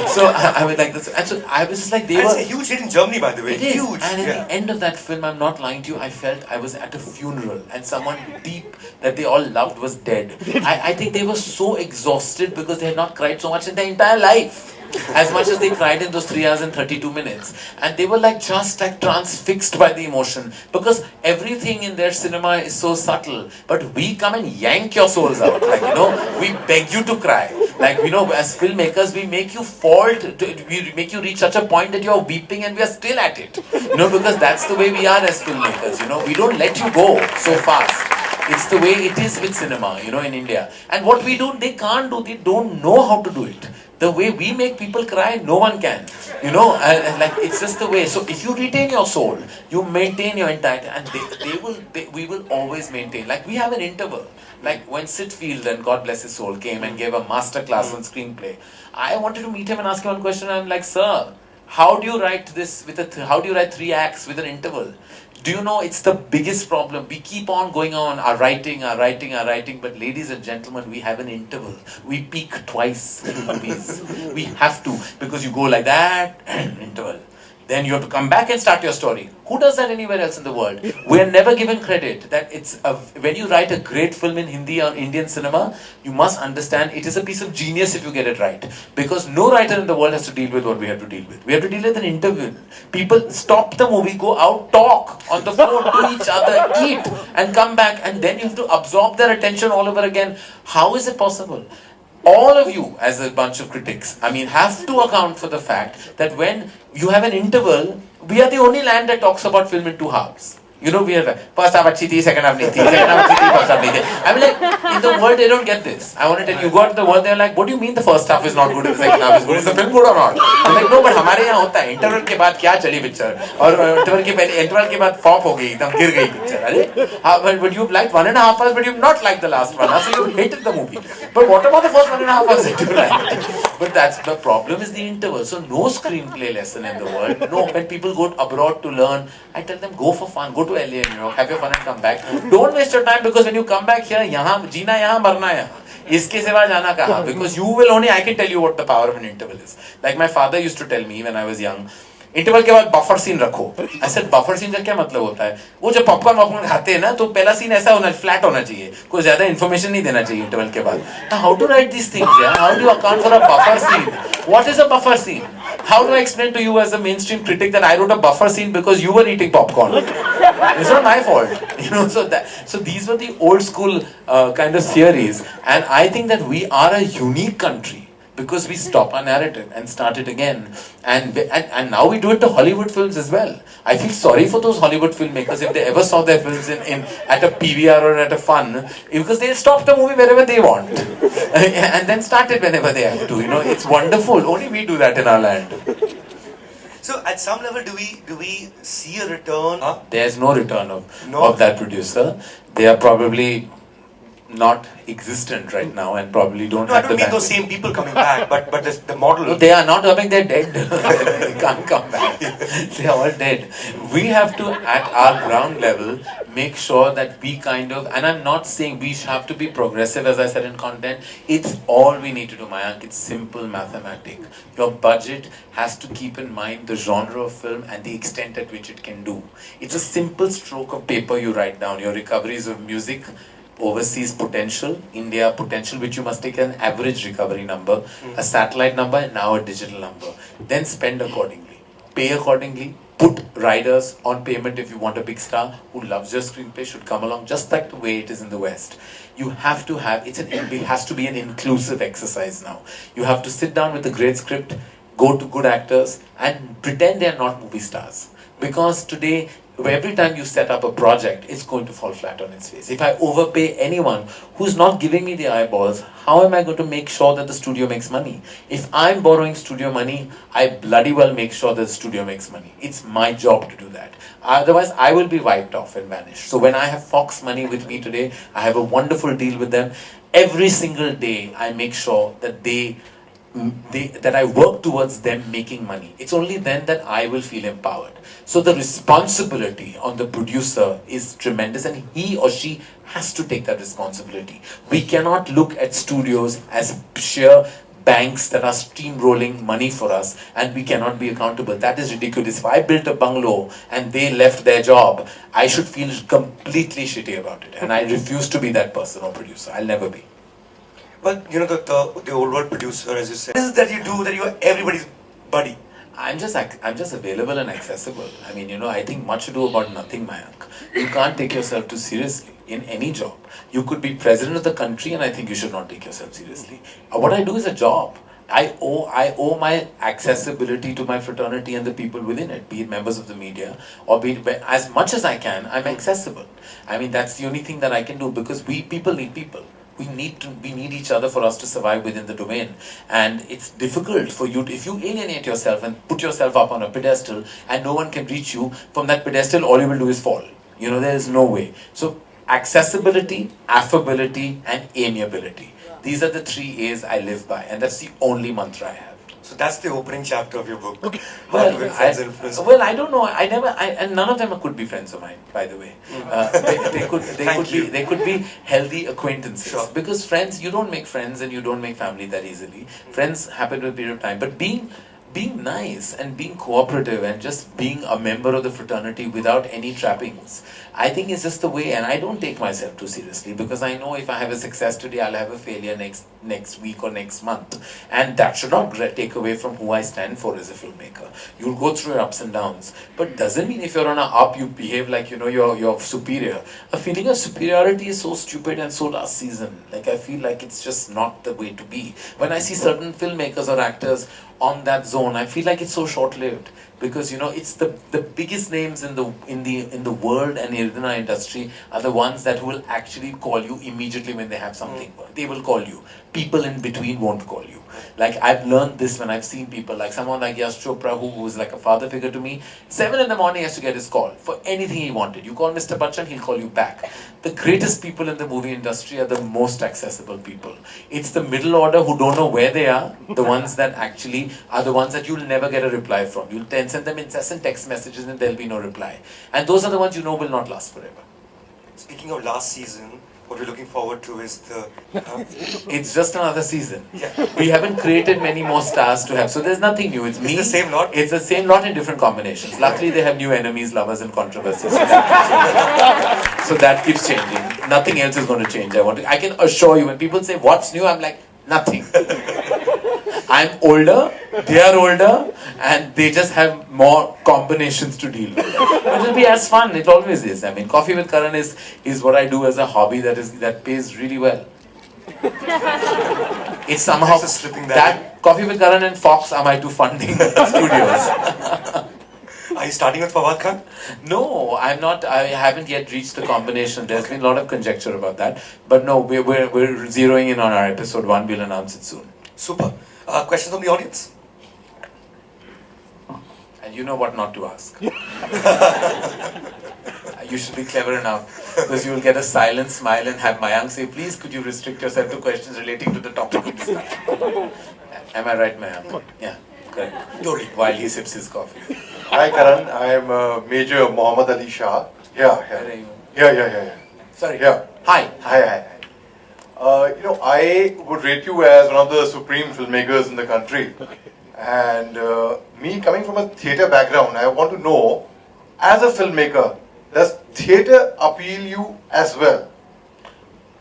So I was like this. And so I was just like, It's a huge hit in Germany, by the way. It is. Huge. And at the end of that film, I'm not lying to you, I felt I was at a funeral and someone deep that they all loved was dead. I think they were so exhausted because they had not cried so much in their entire life. As much as they cried in those 3 hours and 32 minutes. And they were just transfixed by the emotion. Because everything in their cinema is so subtle. But we come and yank your souls out. We beg you to cry. As filmmakers, we make you we make you reach such a point that you're weeping and we are still at it. Because that's the way we are as filmmakers. We don't let you go so fast. It's the way it is with cinema, in India. And what we do, they can't do. They don't know how to do it. The way we make people cry, no one can. It's just the way. So if you retain your soul, you maintain your entire, and we will always maintain. We have an interval. When Sitfield, and God bless his soul, came and gave a master class on screenplay, I wanted to meet him and ask him one question. I'm like, sir, how do you write this how do you write 3 acts with an interval? Do you know it's the biggest problem? We keep on going on, our writing, but ladies and gentlemen, we have an interval. We peak twice in movies. We have to, because you go like that, interval. Then you have to come back and start your story. Who does that anywhere else in the world? We are never given credit that when you write a great film in Hindi or Indian cinema, you must understand it is a piece of genius if you get it right. Because no writer in the world has to deal with what we have to deal with. We have to deal with an interview. People stop the movie, go out, talk on the phone to each other, eat, and come back, and then you have to absorb their attention all over again. How is it possible? All of you, as a bunch of critics, have to account for the fact that when you have an interval, we are the only land that talks about film in two halves. We have first half achhi thi, second half nahi thi, second half achhi thi, first half nahi thi. In the world they don't get this. I want to tell you, go out in the world, they're like, what do you mean the first half is not good and the second half is good? Is the film good or not? I'm like, no, but हमारे यहाँ होता है. Interval के बाद क्या चली picture? और interval के बाद flop हो गई, एकदम गिर गई picture. अरे, but you've liked 1.5 hours, but you've not liked the last 1 hour, so you hated the movie. But what about the first 1.5 hours that you liked? But that's the problem, is the interval. So no screenplay lesson in the world. No, when people go abroad to learn, I tell them, go for fun, go to LA and New York, have your fun and come back. Don't waste your time, because when you come back here, यहाँ जीना यहाँ मरना यहाँ. इसके सिवा जाना कहाँ? Because you will only, I can tell you what the power of an interval is. Like my father used to tell me when I was young, interval के बाद बफर सीन रखो. I said बफर सीन का क्या मतलब होता है? वो जब popcorn खाते हैं ना, तो पहला सीन ऐसा होना, फ्लैट होना चाहिए, कोई ज्यादा इन्फॉर्मेशन नहीं देना चाहिए इंटरवल के बाद. How to write these things? Yeah? How do you account for a buffer scene? What is a buffer scene? How do I explain to you as a mainstream critic that I wrote a buffer scene because you were eating popcorn? It's not my fault, So these were the old school kind of theories, and I think that we are a unique country. Because we stop our narrative and start it again. And now we do it to Hollywood films as well. I feel sorry for those Hollywood filmmakers if they ever saw their films at a PVR or at a fun, because they'll stop the movie wherever they want. And then start it whenever they have to. It's wonderful. Only we do that in our land. So at some level, do we see a return? There's no return of that producer. They are probably not existent right now and probably don't have the bandwidth. I don't mean those same people coming back, but the model. No, they are not coming, they're dead. They can't come back. They're all dead. We have to, at our ground level, make sure that we kind of, and I'm not saying we have to be progressive, as I said, in content. It's all we need to do, Mayank. It's simple mathematics. Your budget has to keep in mind the genre of film and the extent at which it can do. It's a simple stroke of paper you write down. Your recoveries of music, overseas potential, India potential, which you must take an average recovery number, a satellite number, and now a digital number. Then spend accordingly, pay accordingly, put riders on payment. If you want a big star who loves your screenplay, should come along, just like the way it is in the West. You have to have, it has to be an inclusive exercise now. You have to sit down with a great script, go to good actors, and pretend they are not movie stars. Because today, every time you set up a project, it's going to fall flat on its face. If I overpay anyone who's not giving me the eyeballs, how am I going to make sure that the studio makes money? If I'm borrowing studio money, I bloody well make sure that the studio makes money. It's my job to do that. Otherwise, I will be wiped off and vanish. So when I have Fox money with me today, I have a wonderful deal with them. Every single day, I make sure that that I work towards them making money. It's only then that I will feel empowered. So the responsibility on the producer is tremendous, and he or she has to take that responsibility. We cannot look at studios as sheer banks that are steamrolling money for us, and we cannot be accountable. That is ridiculous. If I built a bungalow and they left their job, I should feel completely shitty about it, and I refuse to be that person or producer. I'll never be. Well, the old world producer, as you said, what is it that you do that you are everybody's buddy? I'm just available and accessible. I think much ado about nothing, Mayank. You can't take yourself too seriously in any job. You could be president of the country, and I think you should not take yourself seriously. What I do is a job. I owe my accessibility to my fraternity and the people within it, be it members of the media, or be it, as much as I can, I'm accessible. That's the only thing that I can do, because people need people. We need each other for us to survive within the domain. And it's difficult for you, if you alienate yourself and put yourself up on a pedestal and no one can reach you, from that pedestal all you will do is fall. There is no way. So accessibility, affability, and amiability. These are the 3 A's I live by, and that's the only mantra I have. So that's the opening chapter of your book. Okay. Well, I don't know. And none of them could be friends of mine, by the way. They could be healthy acquaintances. Sure. Because friends, you don't make friends and you don't make family that easily. Friends happen with a period of time. But being being nice and being cooperative and just being a member of the fraternity without any trappings, I think is just the way. And I don't take myself too seriously, because I know if I have a success today, I'll have a failure next week or next month, and that should not take away from who I stand for as a filmmaker. You'll go through your ups and downs, but doesn't mean if you're on an up, you behave like you're superior. A feeling of superiority is so stupid and so last season. Like, I feel like it's just not the way to be. When I see certain filmmakers or actors on that zone, I feel like it's so short-lived, because it's the biggest names in the world and in our industry are the ones that will actually call you immediately when they have something. They will call you. People in between won't call you. Like, I've learned this when I've seen people like someone like Yash Chopra, who was like a father figure to me. 7 a.m. he has to get his call for anything he wanted. You call Mr. Bachchan, he'll call you back. The greatest people in the movie industry are the most accessible people. It's the middle order who don't know where they are, the ones that actually are the ones that you'll never get a reply from. You'll then send them incessant text messages and there'll be no reply. And those are the ones will not last forever. Speaking of last season, what we're looking forward to is the... It's just another season. Yeah. We haven't created many more stars to have, so there's nothing new. It's me. It's the same lot? It's the same lot in different combinations. Luckily, they have new enemies, lovers, and controversies. So that keeps changing. Nothing else is going to change. I can assure you, when people say, what's new? I'm like, nothing. I'm older, they are older, and they just have more combinations to deal with. But it'll be as fun, it always is. I mean, Coffee with Karan is what I do as a hobby that pays really well. It's somehow that Coffee with Karan and Fox are my two funding studios. Are you starting with Fawad Khan? No, I'm not. I haven't yet reached the combination. There's been a lot of conjecture about that. But no, we're zeroing in on our episode 1. We'll announce it soon. Super. Questions from the audience? And you know what not to ask. You should be clever enough, because you will get a silent smile and have Mayank say, please could you restrict yourself to questions relating to the topic of discussion. Am I right, Mayank? Yeah, correct. While he sips his coffee. Hi Karan, I am Major Muhammad Ali Shah. Yeah. Sorry. Yeah. Hi. I would rate you as one of the supreme filmmakers in the country. And me coming from a theatre background, I want to know, as a filmmaker, does theatre appeal you as well?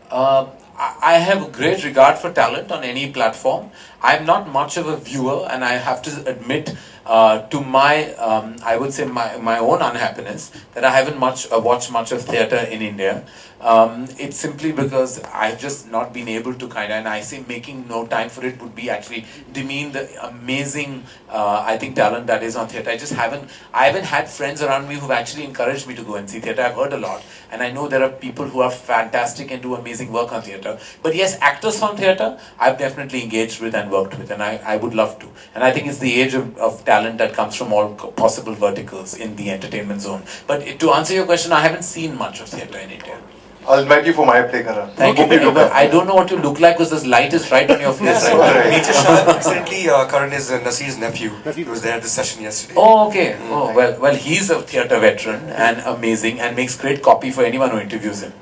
I have great regard for talent on any platform. I'm not much of a viewer, and I have to admit to my, I would say my own unhappiness, that I haven't watched much of theatre in India. It's simply because I've just not been able to and I say making no time for it would be actually demean the amazing, I think, talent that is on theatre. I haven't had friends around me who've actually encouraged me to go and see theatre. I've heard a lot, and I know there are people who are fantastic and do amazing work on theatre. But yes, actors from theatre, I've definitely engaged with and worked with, and I would love to. And I think it's the age of talent that comes from all possible verticals in the entertainment zone. But to answer your question, I haven't seen much of theatre in India. I'll invite you for my play, Karan. Thank you. I don't know what you look like because this light is right on your face. Major Shah, incidentally, Karan is Nasir's nephew. He was there at the session yesterday. Oh, okay. Oh, well, he's a theatre veteran and amazing and makes great copy for anyone who interviews him.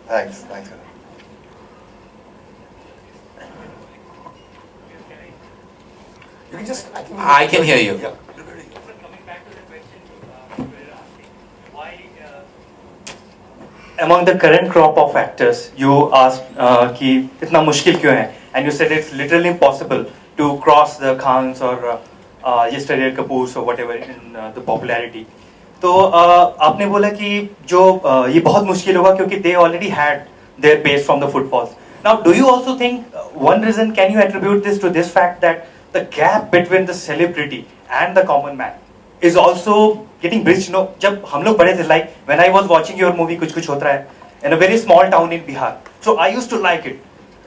Thanks, Karan. You can just... I can hear you. Yeah. Among the current crop of actors, you asked कि इतना मुश्किल क्यों है, and you said it's literally impossible to cross the Khans or yesterday Kapoors or whatever in the popularity. तो आपने बोला कि जो ये बहुत मुश्किल होगा क्योंकि they already had their base from the footfalls. Now, do you also think one reason can you attribute this to this fact that the gap between the celebrity and the common man is also getting bridged? जब हम लोग बड़े थे, like when I was watching your movie कुछ कुछ होता है in a very small town in Bihar, so I used to like it.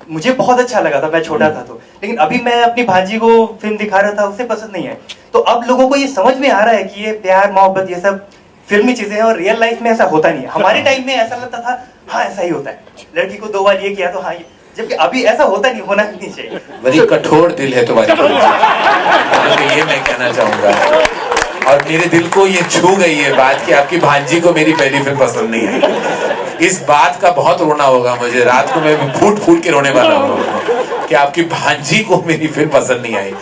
मुझे बहुत अच्छा लगा था, मैं छोटा था तो. लेकिन अभी मैं अपनी भांजी को फिल्म दिखा रहा था, उसे पसंद नहीं है. तो अब लोगों को ये समझ में आ रहा है कि ये प्यार मोहब्बत ये सब फिल्मी चीजें हैं और रियल लाइफ में ऐसा होता नहीं है. हमारे टाइम में ऐसा लगता था, हाँ ऐसा ही होता है, लड़की को 2 बार ये किया तो हाँ, जबकि अभी ऐसा होता नहीं, होना नहीं चाहिए. बड़ी कठोर दिल है तुम्हारी. ये मैं कहना चाहूँगा, और मेरे दिल को ये छू गई है बात कि आपकी भांजी को मेरी पहली फिल्म पसंद नहीं आई. इस बात का बहुत रोना होगा मुझे, रात को मैं फूट फूट के रोने वाला हूँ कि आपकी भांजी को मेरी फिल्म पसंद नहीं आई.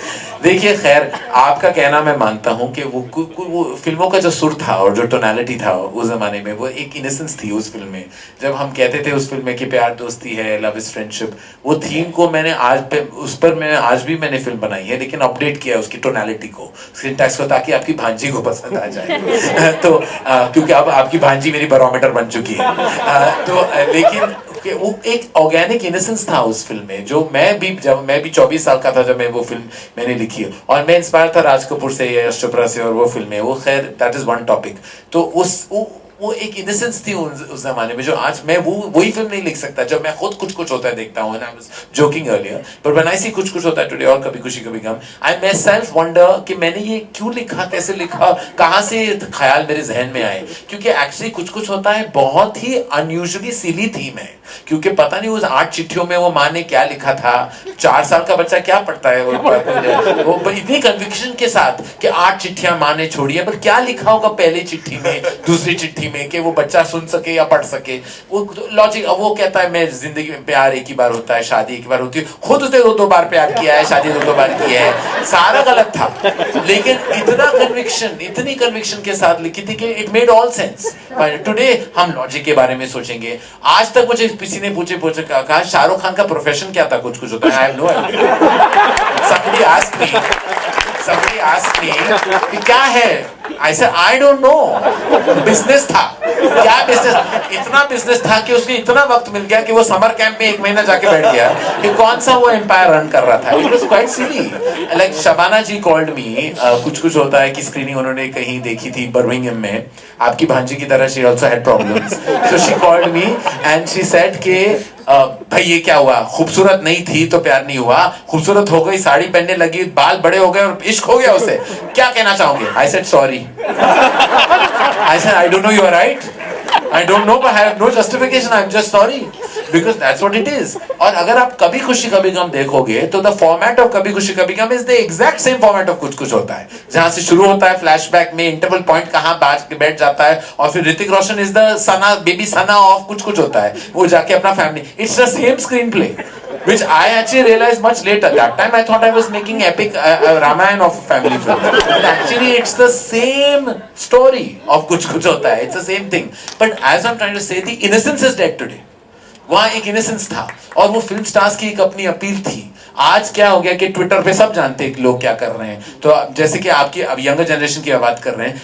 देखिए खैर आपका कहना मैं मानता हूँ कि वो फिल्मों का जो सुर था और जो टोनालिटी था उस जमाने में, वो एक इनोसेंस थी उस फिल्म में। जब हम कहते थे उस फिल्म में कि प्यार दोस्ती है, लव इज फ्रेंडशिप, वो थीम को मैंने उस पर मैं आज भी मैंने फिल्म बनाई है, लेकिन अपडेट किया उसकी टोनालिटी को, सिंटैक्स को, ताकि आपकी भांजी को पसंद आ जाए। तो क्योंकि अब आपकी भांजी मेरी बैरोमीटर बन चुकी है। लेकिन कि वो एक ऑर्गेनिक इनोसेंस था उस फिल्म में, जो जब मैं भी 24 साल का था जब मैं वो फिल्म मैंने लिखी है, और मैं इंस्पायर था राज कपूर से या यश चोपड़ा से, और वो फिल्म है वो, खैर दैट इज वन टॉपिक। तो वो एक इनोसेंस थी उस जमाने में, जो आज मैं वही फिल्म नहीं लिख सकता जब मैं खुद कुछ कुछ होता है देखता हूँ। I was joking earlier, but when I see Kuch कुछ होता है टुडे और कभी खुशी कभी गम, आई माई सेल्फ वंडर कि मैंने ये क्यों लिखा, कैसे लिखा, कहाँ से ख्याल मेरे जहन में आए। क्योंकि एक्चुअली कुछ कुछ होता है बहुत ही अनयूजुअली सिली थीम है, क्योंकि पता नहीं उस 8 चिट्ठियों में वो माँ ने क्या लिखा था। 4 साल का बच्चा क्या पढ़ता है वो इतनी कन्विक्शन के साथ कि 8 चिट्ठियां माँ ने छोड़ी है, पर क्या लिखा होगा पहली चिट्ठी में, दूसरी चिट्ठी में, कि वो बच्चा सुन सके या पढ़ सके। वो लॉजिक, वो कहता है मैं जिंदगी में प्यार एक ही बार होता है, शादी एक ही बार होती है, खुद उसने 2 बार प्यार किया है, शादी 2 बार की है, सारा गलत था। लेकिन इतना कन्विक्शन, इतनी कन्विक्शन के साथ लिखी थी कि it made all sense. Today हम लॉजिक के बारे में सोचेंगे। आज तक मुझे किसी ने पूछे कहा शाहरुख खान का प्रोफेशन क्या था, कुछ कुछ होता है, I have no idea. somebody asked me कि क्या है, I said I don't know, business था। क्या बिजनेस? इतना बिजनेस था कि उसने इतना वक्त मिल गया कि वो समर कैंप में 1 महीना जाके बैठ गया कि कौन सा वो एम्पायर रन कर रहा था। It was quite silly. Like Shabana ji called me, कुछ कुछ होता है कि स्क्रीनिंग उन्होंने कहीं देखी थी बर्मिंघम में, आपकी भांजी की तरह she also had problems. So she called me and she said कि भाई ये क्या हुआ, खूबसूरत नहीं थी तो प्यार नहीं हुआ, खूबसूरत हो गई, साड़ी पहनने लगी, बाल बड़े हो गए और इश्क हो गया उसे, क्या कहना चाहोगे? I said sorry. I said I don't know, you are right. I don't know, but I have no justification. I'm just sorry because that's what it is. और अगर आप कभी खुशी कभी गम देखोगे तो the format of कभी खुशी कभी गम is the exact same format of कुछ कुछ होता है, जहां से शुरू होता है फ्लैशबैक में, इंटरवल पॉइंट कहां बैठ जाता है, और फिर Hrithik Roshan is the Sana, baby Sana of Kuch कुछ होता है, वो जाके अपना family, it's the same screenplay, which I actually realized much later. That time I thought I was making epic Ramayana of family films, but actually it's the same story of कुछ कुछ होता है, it's the same thing. But as I'm trying to say, the innocence is dead today. वहाँ एक innocence था और वो film stars की एक अपनी अपील थी। आज क्या हो गया कि ट्विटर पे सब जानते हैं कि लोग क्या कर रहे हैं। तो जैसे कि आपकी अब यंगर जनरेशन की बात कर रहे हैं,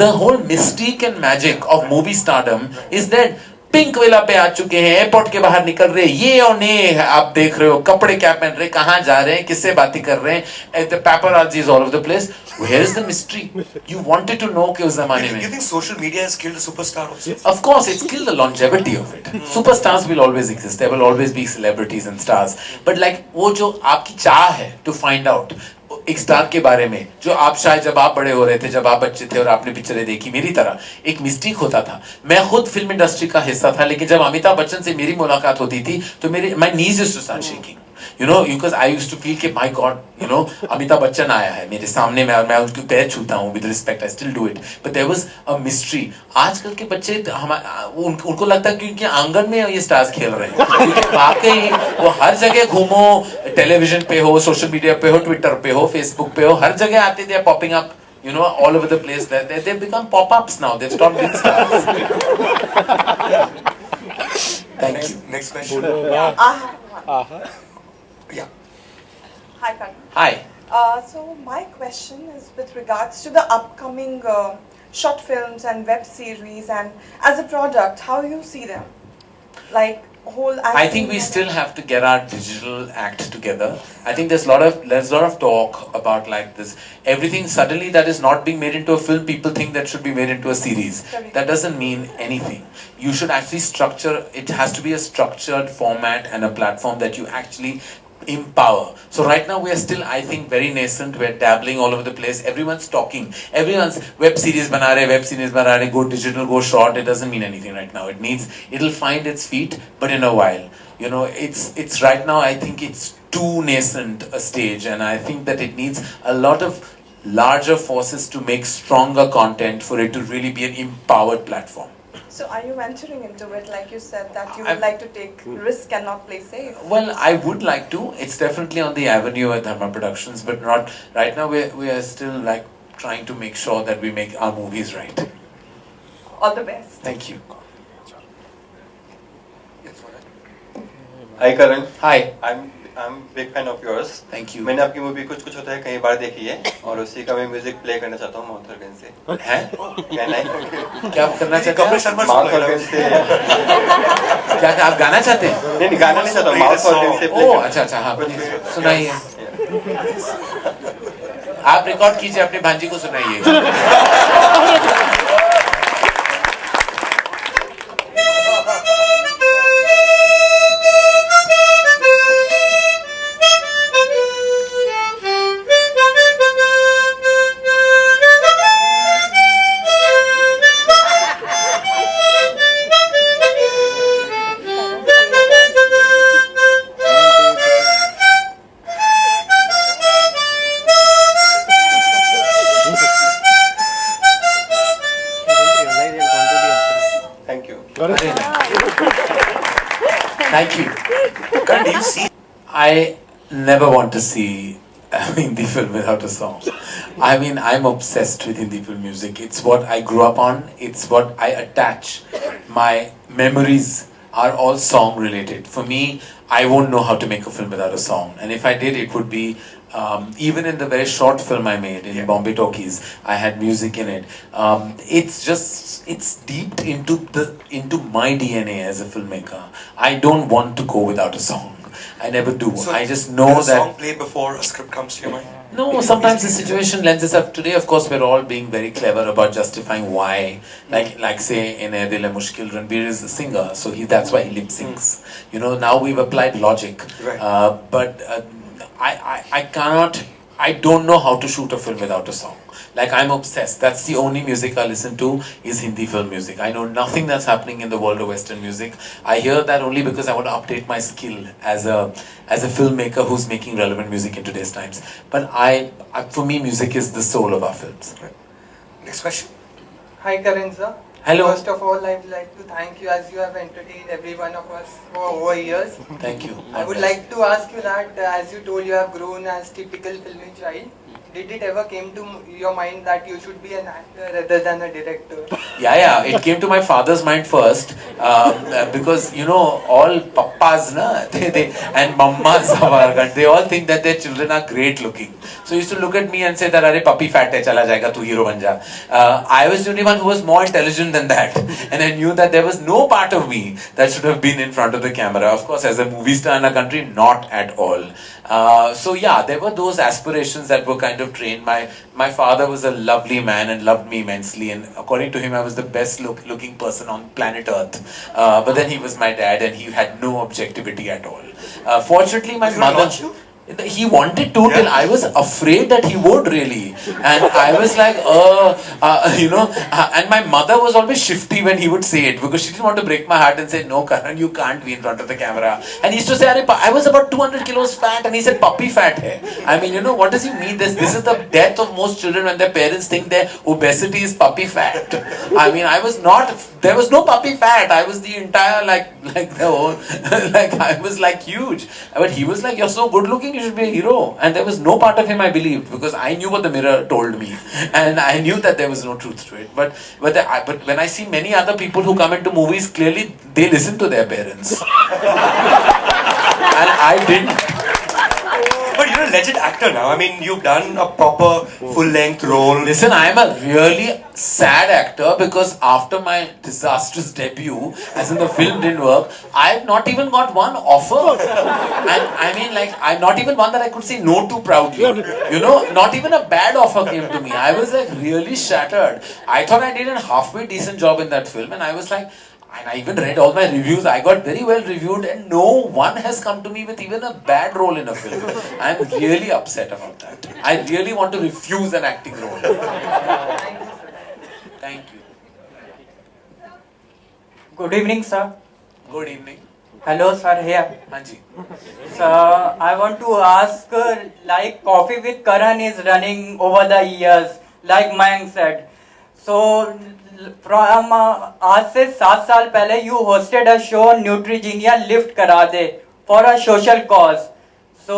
the whole mystique and magic of movie stardom is that pink villa पे आ चुके हैं, एयरपोर्ट के बाहर निकल रहे, ये और ने आप देख रहे हो, कपड़े क्या पहन रहे, कहां जा रहे हैं, किससे बातें कर रहे हैं, the paparazzi is all over the place. Where is the mystery? You wanted to know कि उस जमाने में. You think social media has killed a superstar also? Of course, it's killed the longevity of it. Superstars will always exist. There will always be celebrities and stars. But like वो जो आपकी चाह है to find out एक star के बारे में, जो आप शायद जब आप बड़े हो रहे थे, जब आप बच्चे थे और आपने पिक्चरें देखी, मेरी तरह एक मिस्टिक होता था। मैं खुद फिल्म इंडस्ट्री का हिस्सा था, लेकिन जब अमिताभ बच्चन से मेरी मुलाकात होती थी तो मेरे my knees used to start shaking, you know, because I used to feel कि my God, you know, Amitabh Bachchan आया है मेरे सामने में और मैं उनके पैर छूता हूँ with respect, I still do it, but there was a mystery. आजकल के बच्चे उनको लगता है कि आंगन में ये स्टार्स खेल रहे हैं, क्योंकि वाकई वो हर जगह घूमो, टेलीविजन पे हो, सोशल मीडिया पे हो, ट्विटर पे हो, फेसबुक पे हो, हर जगह आते थे, popping up, you know, all over the place. They become pop-ups now. They've stopped being stars. Thank you. Next question. Yeah. Hi, Karan. Hi. So my question is with regards to the upcoming short films and web series, and as a product, how you see them? Like whole. I think we still have to get our digital act together. I think there's a lot of talk about like this. Everything suddenly that is not being made into a film, people think that should be made into a series. Correct. That doesn't mean anything. You should actually structure. It has to be a structured format and a platform that you actually empower. So right now we are still, I think, very nascent. We're dabbling all over the place. Everyone's talking. Everyone's web series bana rahe, go digital, go short. It doesn't mean anything right now. It'll find its feet, but in a while. You know, it's right now, I think it's too nascent a stage, and I think that it needs a lot of larger forces to make stronger content for it to really be an empowered platform. So are you venturing into it, like you said, that you I'm- would like to take risk and not play safe? Well, I would like to. It's definitely on the avenue at Dharma Productions, but not right now. We are still like trying to make sure that we make our movies right. All the best. Thank you. Hi Karan, Hi. I'm big fan of yours. Thank you. मैंने आपकी movie कुछ कुछ होता है कई बार देखी है और उसी का मैं म्यूजिक प्ले करना चाहता हूँ माउंथरगंज से. हैं? कहना है क्या करना चाहते कपिल हैं? शर्मा माउंथरगंज से क्या आप गाना चाहते हैं? नहीं गाना नहीं चाहता हूँ माउंथरगंज से play ओह करना. अच्छा अच्छा हाँ सुनाइए. आप रिकॉर्ड कीजिए अपनी भांजी को सुनाइए. Thank you. Thank you. Karan, do you see? I never want to see a Hindi film without a song. I mean, I'm obsessed with Hindi film music. It's what I grew up on. It's what I attach. My memories are all song related. For me, I won't know how to make a film without a song. And if I did, it would be even in the very short film I made in Bombay Talkies, I had music in it. It's deep into my DNA as a filmmaker. I don't want to go without a song. I never do. So I just does know a that. song play before a script comes to your mind? No, sometimes the situation lends itself. Today, of course, we're all being very clever about justifying why. Like say in Ae Dil Hai Mushkil, Ranbir is a singer, so that's why he lip syncs. You know, now we've applied logic. Right. I cannot. I don't know how to shoot a film without a song. Like I'm obsessed. That's the only music I listen to is Hindi film music. I know nothing that's happening in the world of Western music. I hear that only because I want to update my skill as a filmmaker who's making relevant music in today's times. But for me, music is the soul of our films. Next question. Hi Karan sir. Hello. First of all, I'd like to thank you as you have entertained every one of us for over years. Thank you. I would like to ask you that as you told you have grown as typical filmy child. Did it ever came to your mind that you should be an actor rather than a director? Yeah. It came to my father's mind first because you know all papas na they and mammas of our country, they all think that their children are great looking. So he used to look at me and say that "Arey puppy fat hai, chala jayega, tu hero ban ja." I was the only one who was more intelligent than that, and I knew that there was no part of me that should have been in front of the camera. Of course, as a movie star in a country, not at all. So yeah, there were those aspirations that were kind of trained. My father was a lovely man and loved me immensely, and according to him I was the best looking person on planet Earth. But then he was my dad and he had no objectivity at all. Fortunately my Did he mother... launch you? He wanted to till I was afraid that he would really, and I was like, and my mother was always shifty when he would say it because she didn't want to break my heart and say, "No, Karan, you can't be in front of the camera." And he used to say, I was about 200 kilos fat, and he said, "Puppy fat hai." I mean, what does he mean? This is the death of most children when their parents think their obesity is puppy fat. I mean, I was not. There was no puppy fat. I was the entire like the whole I was like huge. But he was like, "You're so good looking. You should be a hero." And there was no part of him I believed because I knew what the mirror told me, and I knew that there was no truth to it. But when I see many other people who come into movies, clearly they listen to their parents, and I didn't. But you're a legend actor now. I mean, you've done a proper full-length role. Listen, I am a really sad actor because after my disastrous debut, as in the film didn't work, I've not even got one offer. And I mean, I'm not even one that I could say no to proudly. Not even a bad offer came to me. I was really shattered. I thought I did a halfway decent job in that film, and I was like, and I even read all my reviews. I got very well reviewed, and no one has come to me with even a bad role in a film. I'm really upset about that. I really want to refuse an acting role. Thank you. Good evening, sir. Good evening. Hello, sir. Here. Hanji. Sir, I want to ask, like Coffee with Karan is running over the years, like Mayank said. So from आज से 7 साल पहले you hosted a show Neutrogenia lift करा दे for a social cause. So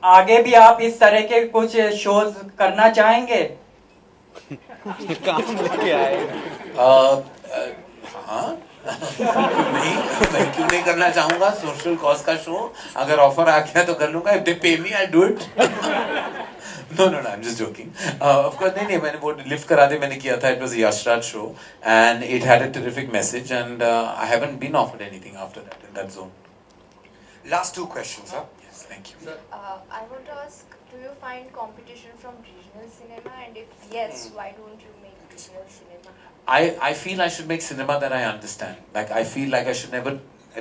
आगे भी आप इस तरह के कुछ shows करना चाहेंगे? काम लेके आए हाँ नहीं, मैं क्यों नहीं करना चाहूंगा सोशल कॉज का शो. अगर ऑफर आ गया तो कर लूंगा. If they pay me I do it. No, no, no, I'm just joking. Of course, नहीं, मैंने वो लिफ्ट करा दे मैंने किया था. It was a Yashraj show and it had a terrific message and I haven't been offered anything after that in that zone. Last two questions, huh? Yes, thank you. Sir, I want to ask, do you find competition from regional cinema? And if yes, why don't you make regional cinema? I feel I should make cinema that I understand. Like, I feel like I should never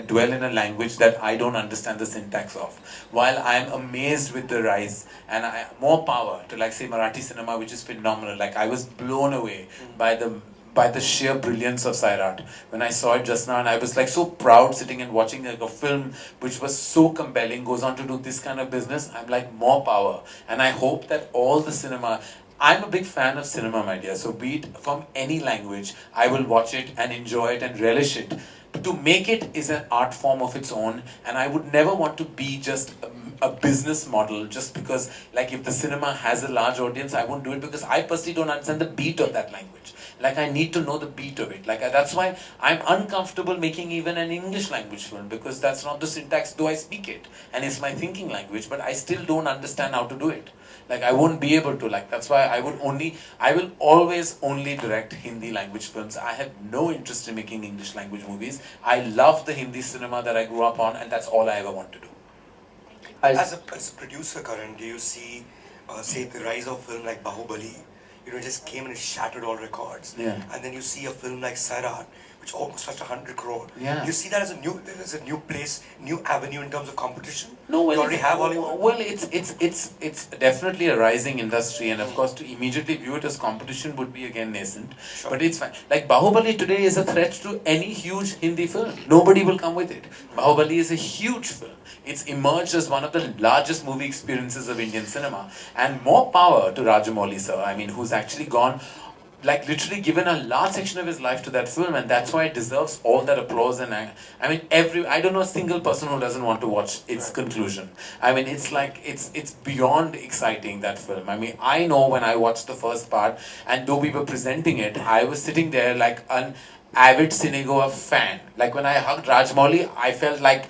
dwell in a language that I don't understand the syntax of. While I am amazed with the rise and more power to, like, say, Marathi cinema, which is phenomenal. Like, I was blown away by the sheer brilliance of Sairat when I saw it just now, and I was like so proud sitting and watching like a film which was so compelling goes on to do this kind of business. I'm like, more power, and I hope that all the cinema. I'm a big fan of cinema, my dear. So be it from any language, I will watch it and enjoy it and relish it. But to make it is an art form of its own, and I would never want to be just a business model just because, like, if the cinema has a large audience, I won't do it because I personally don't understand the beat of that language. Like, I need to know the beat of it. Like, that's why I'm uncomfortable making even an English language film, because that's not the syntax, though I speak it and it's my thinking language, but I still don't understand how to do it. Like, I won't be able to. Like, that's why I will always only direct Hindi language films. I have no interest in making English language movies. I love the Hindi cinema that I grew up on, and that's all I ever want to do. As a producer, Karan, do you see, say, the rise of film like Bahubali? You know, it just came and it shattered all records. Yeah. And then you see a film like Sairat, which almost touched 100 crore. Yeah. You see that as a new place, new avenue in terms of competition? No, well, you already have Hollywood? Well, it's definitely a rising industry, and of course, to immediately view it as competition would be again nascent. Sure. But it's fine. Like, Bahubali today is a threat to any huge Hindi film. Nobody will come with it. Bahubali is a huge film. It's emerged as one of the largest movie experiences of Indian cinema, and more power to Rajamouli sir. I mean, who's actually gone, like, literally given a large section of his life to that film, and that's why it deserves all that applause. And I mean, I don't know a single person who doesn't want to watch its conclusion. I mean, it's like, it's beyond exciting, that film. I mean, I know when I watched the first part, and though we were presenting it, I was sitting there like an avid cinegoer fan. Like, when I hugged Rajamouli, I felt like,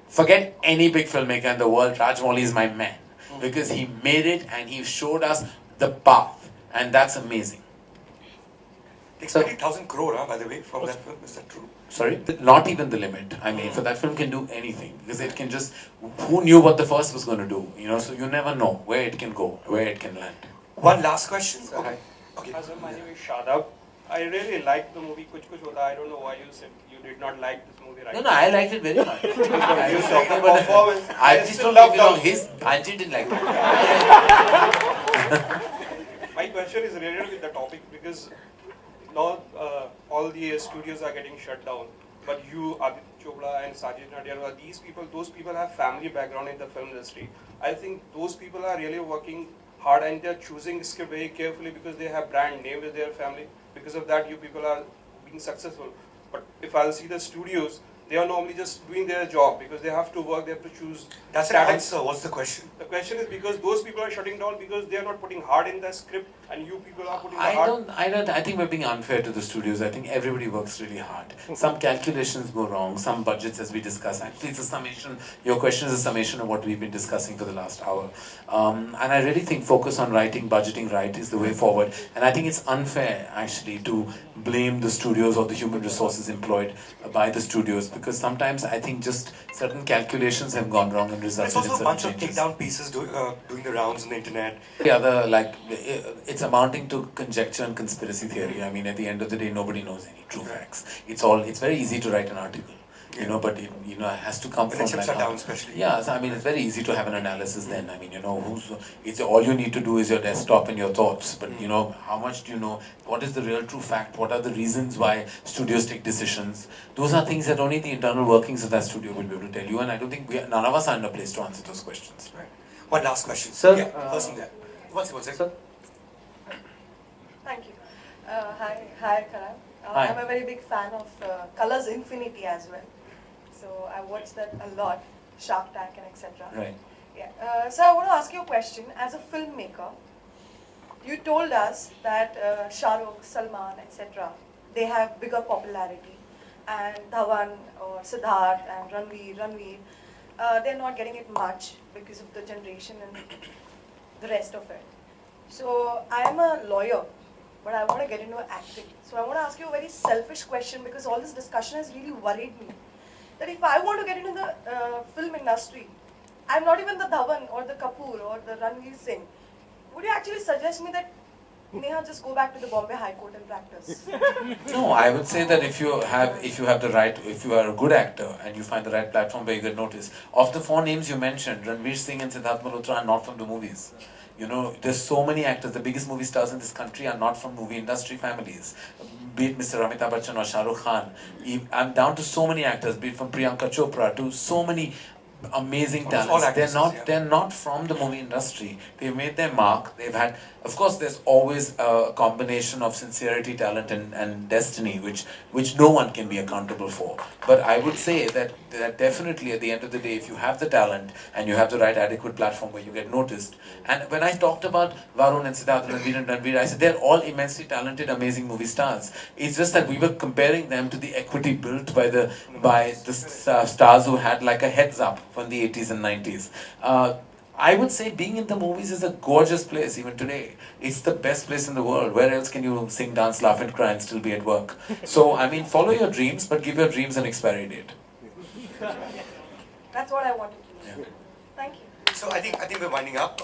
forget any big filmmaker in the world, Rajamouli is my man. Because he made it and he showed us the path, and that's amazing. It's 20,000 crore, by the way, from that film. Is that true? Sorry? Not even the limit. I mean, for that film can do anything. Because it can just, who knew what the first was going to do? You know, so you never know where it can go, where it can land. One last question. Okay. Okay. My name is Shadab. I really liked the movie Kuch Kuch Hota. I don't know why you said you did not like this movie, right? No, I liked it very much. I was saying talking the about performance. I just don't get me wrong. His auntie didn't like it. My question is related with the topic because now all the studios are getting shut down. But you, Aditya Chopra and Sajid Nadia, those people have family background in the film industry. I think those people are really working hard and they're choosing script very carefully because they have brand name with their family. Because of that, you people are being successful. But if I'll see the studios, they are normally just doing their job because they have to work, they have to choose. That's an answer. What's the question? The question is because those people are shutting down because they are not putting hard in the script and you people are putting hard. I think we're being unfair to the studios. I think everybody works really hard. Some calculations go wrong, some budgets, as we discussed. Actually, it's a summation. Your question is a summation of what we've been discussing for the last hour. And I really think focus on writing, budgeting right is the way forward. And I think it's unfair, actually, to blame the studios or the human resources employed by the studios, because sometimes I think just certain calculations have gone wrong and resulted in There's also certain a bunch changes. of takedown pieces doing the rounds on the internet. The other, like, it's amounting to conjecture and conspiracy theory. I mean, at the end of the day, nobody knows any true facts. It's very easy to write an article, you know, but it has to come When from the chips like, are down, especially. yeah, so, I mean, it's very easy to have an analysis then. I mean, it's all you need to do is your desktop and your thoughts. But how much do you know? What is the real true fact? What are the reasons why studios take decisions? Those are things that only the internal workings of that studio will be able to tell you. And I don't think none of us are in a place to answer those questions. Right. One last question. Sir, yeah, person there. What's it? Sir? Thank you. Hi, Karan. Hi. I'm a very big fan of Colors Infinity as well. So I watched that a lot, Shark Tank and etc. Right. Yeah. So I want to ask you a question. As a filmmaker, you told us that Shah Rukh, Salman, etc. They have bigger popularity, and Dhawan or Siddharth and Ranveer, they're not getting it much because of the generation and the rest of it. So I am a lawyer, but I want to get into acting. So I want to ask you a very selfish question because all this discussion has really worried me. That if I want to get into the film industry, I'm not even the Dhawan or the Kapoor or the Ranveer Singh. Would you actually suggest me that Neha just go back to the Bombay High Court and practice? No, I would say that if you have the right, if you are a good actor and you find the right platform where you get noticed. Of the four names you mentioned, Ranveer Singh and Siddharth Malhotra are not from the movies. You know, there's so many actors. The biggest movie stars in this country are not from movie industry families. Be it Mr. Amitabh Bachchan or Shah Rukh Khan. I'm down to so many actors, be it from Priyanka Chopra to so many amazing Almost all talents. actresses, yeah. They're not from the movie industry. They've made their mark. They've had, of course, there's always a combination of sincerity, talent, and destiny, which no one can be accountable for. But I would say that definitely at the end of the day, if you have the talent and you have the right adequate platform where you get noticed. And when I talked about Varun and Siddharth and Ranveer, I said they're all immensely talented, amazing movie stars. It's just that we were comparing them to the equity built by the stars who had like a heads up from the 80s and 90s. I would say being in the movies is a gorgeous place even today. It's the best place in the world. Where else can you sing, dance, laugh and cry and still be at work? So, I mean, follow your dreams, but give your dreams an expiry date. That's what I wanted to know. Yeah. Thank you. So I think we're winding up.